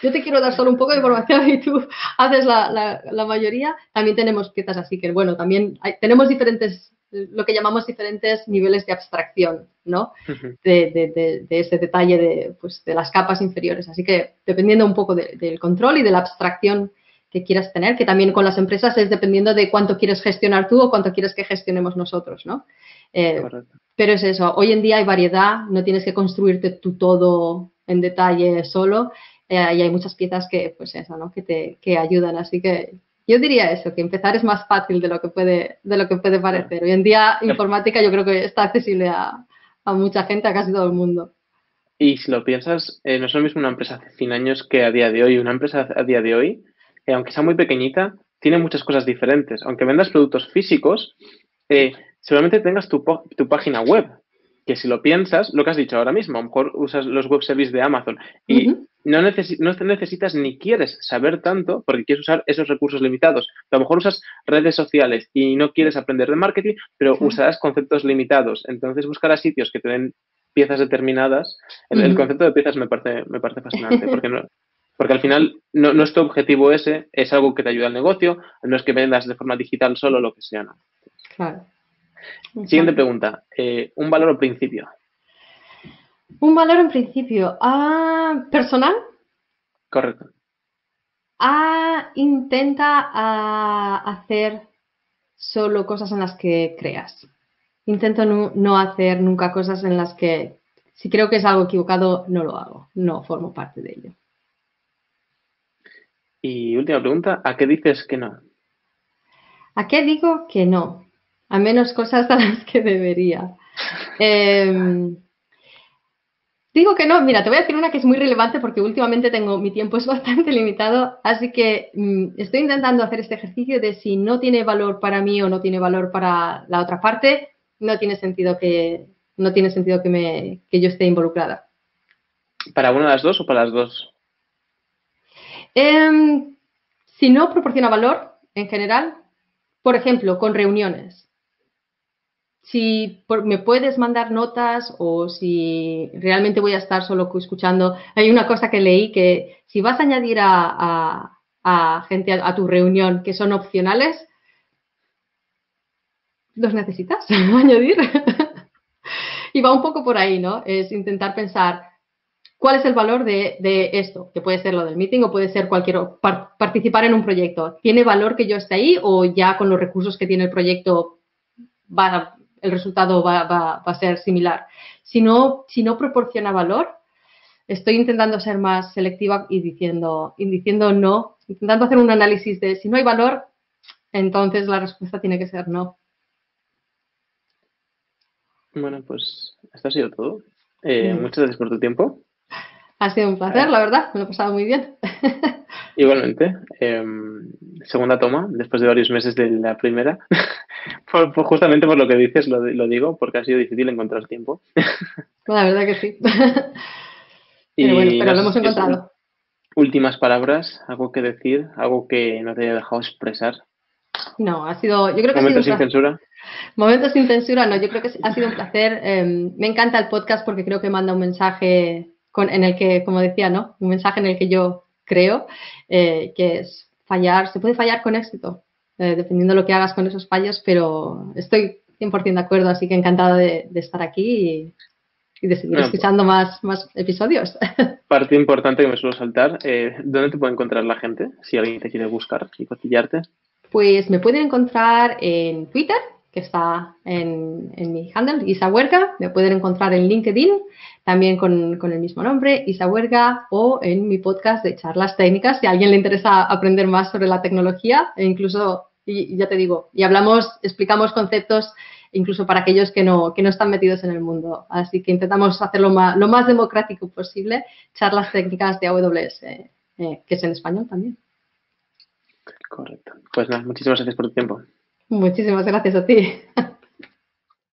Yo te quiero dar solo un poco de información y tú haces la mayoría. También tenemos piezas así que, bueno, también tenemos diferentes, lo que llamamos diferentes niveles de abstracción, ¿no? De ese detalle pues, de las capas inferiores. Así que dependiendo un poco del control y de la abstracción que quieras tener, que también con las empresas es dependiendo de cuánto quieres gestionar tú o cuánto quieres que gestionemos nosotros, ¿no? Pero es eso, hoy en día hay variedad, no tienes que construirte tú todo en detalle solo, y hay muchas piezas que, pues eso, ¿no? Que ayudan, así que yo diría eso, que empezar es más fácil de lo que puede parecer. Hoy en día informática yo creo que está accesible a mucha gente, a casi todo el mundo. Y si lo piensas, no es lo mismo una empresa hace 100 años que a día de hoy. Una empresa a día de hoy, aunque sea muy pequeñita, tiene muchas cosas diferentes. Aunque vendas productos físicos, seguramente tengas tu página web, que si lo piensas, lo que has dicho ahora mismo, a lo mejor usas los web services de Amazon y no necesitas ni quieres saber tanto porque quieres usar esos recursos limitados. A lo mejor usas redes sociales y no quieres aprender de marketing, pero usarás conceptos limitados. Entonces buscarás sitios que te den piezas determinadas. El concepto de piezas me parece fascinante porque al final no es tu objetivo ese, es algo que te ayuda al negocio, no es que vendas de forma digital solo lo que sea, ¿no? Claro. Siguiente pregunta. ¿Un valor o principio? Un valor en principio. ¿Personal? Correcto. Intenta hacer solo cosas en las que creas. Intento no hacer nunca cosas en las que, si creo que es algo equivocado, no lo hago. No formo parte de ello. Y última pregunta. ¿A qué dices que no? ¿A qué digo que no? A menos cosas a las que debería. Digo que no, mira, te voy a decir una que es muy relevante porque últimamente mi tiempo es bastante limitado, así que estoy intentando hacer este ejercicio de si no tiene valor para mí o no tiene valor para la otra parte, no tiene sentido que yo esté involucrada. ¿Para una de las dos o para las dos? Si no proporciona valor en general, por ejemplo, con reuniones. Si me puedes mandar notas o si realmente voy a estar solo escuchando. Hay una cosa que leí que si vas a añadir a gente a tu reunión que son opcionales, ¿los necesitas añadir? Y va un poco por ahí, ¿no? Es intentar pensar cuál es el valor de esto, que puede ser lo del meeting o puede ser participar en un proyecto. ¿Tiene valor que yo esté ahí o ya con los recursos que tiene el proyecto el resultado va a ser similar? Si no proporciona valor, estoy intentando ser más selectiva y diciendo no, intentando hacer un análisis de si no hay valor, entonces la respuesta tiene que ser no. Bueno, pues esto ha sido todo. Muchas gracias por tu tiempo. Ha sido un placer, la verdad, me lo he pasado muy bien. Igualmente, segunda toma, después de varios meses de la primera. Justamente por lo que dices, lo digo, porque ha sido difícil encontrar tiempo. La verdad que sí. Pero bueno, pero lo hemos encontrado. últimas palabras, algo que decir, algo que no te haya dejado expresar. No, yo creo que ha sido Momentos un sin placer. censura. Momentos sin censura, no, yo creo que ha sido un placer. Me encanta el podcast porque creo que manda un mensaje en el que, como decía, ¿no? Un mensaje en el que yo creo, que es fallar, se puede fallar con éxito, dependiendo de lo que hagas con esos fallos, pero estoy 100% de acuerdo, así que encantada de estar aquí y de seguir Bueno, escuchando más episodios. parte importante que me suelo saltar, ¿dónde te puede encontrar la gente si alguien te quiere buscar y cotillarte? Pues me pueden encontrar en Twitter, que está en mi handle, Isa Huerga. Me pueden encontrar en LinkedIn, también con el mismo nombre, Isa Huerga, o en mi podcast de charlas técnicas, si a alguien le interesa aprender más sobre la tecnología, e incluso, y ya te digo, y explicamos conceptos incluso para aquellos que no están metidos en el mundo. Así que intentamos hacerlo lo más democrático posible, charlas técnicas de AWS, que es en español también. Correcto. Pues nada, muchísimas gracias por tu tiempo. Muchísimas gracias a ti.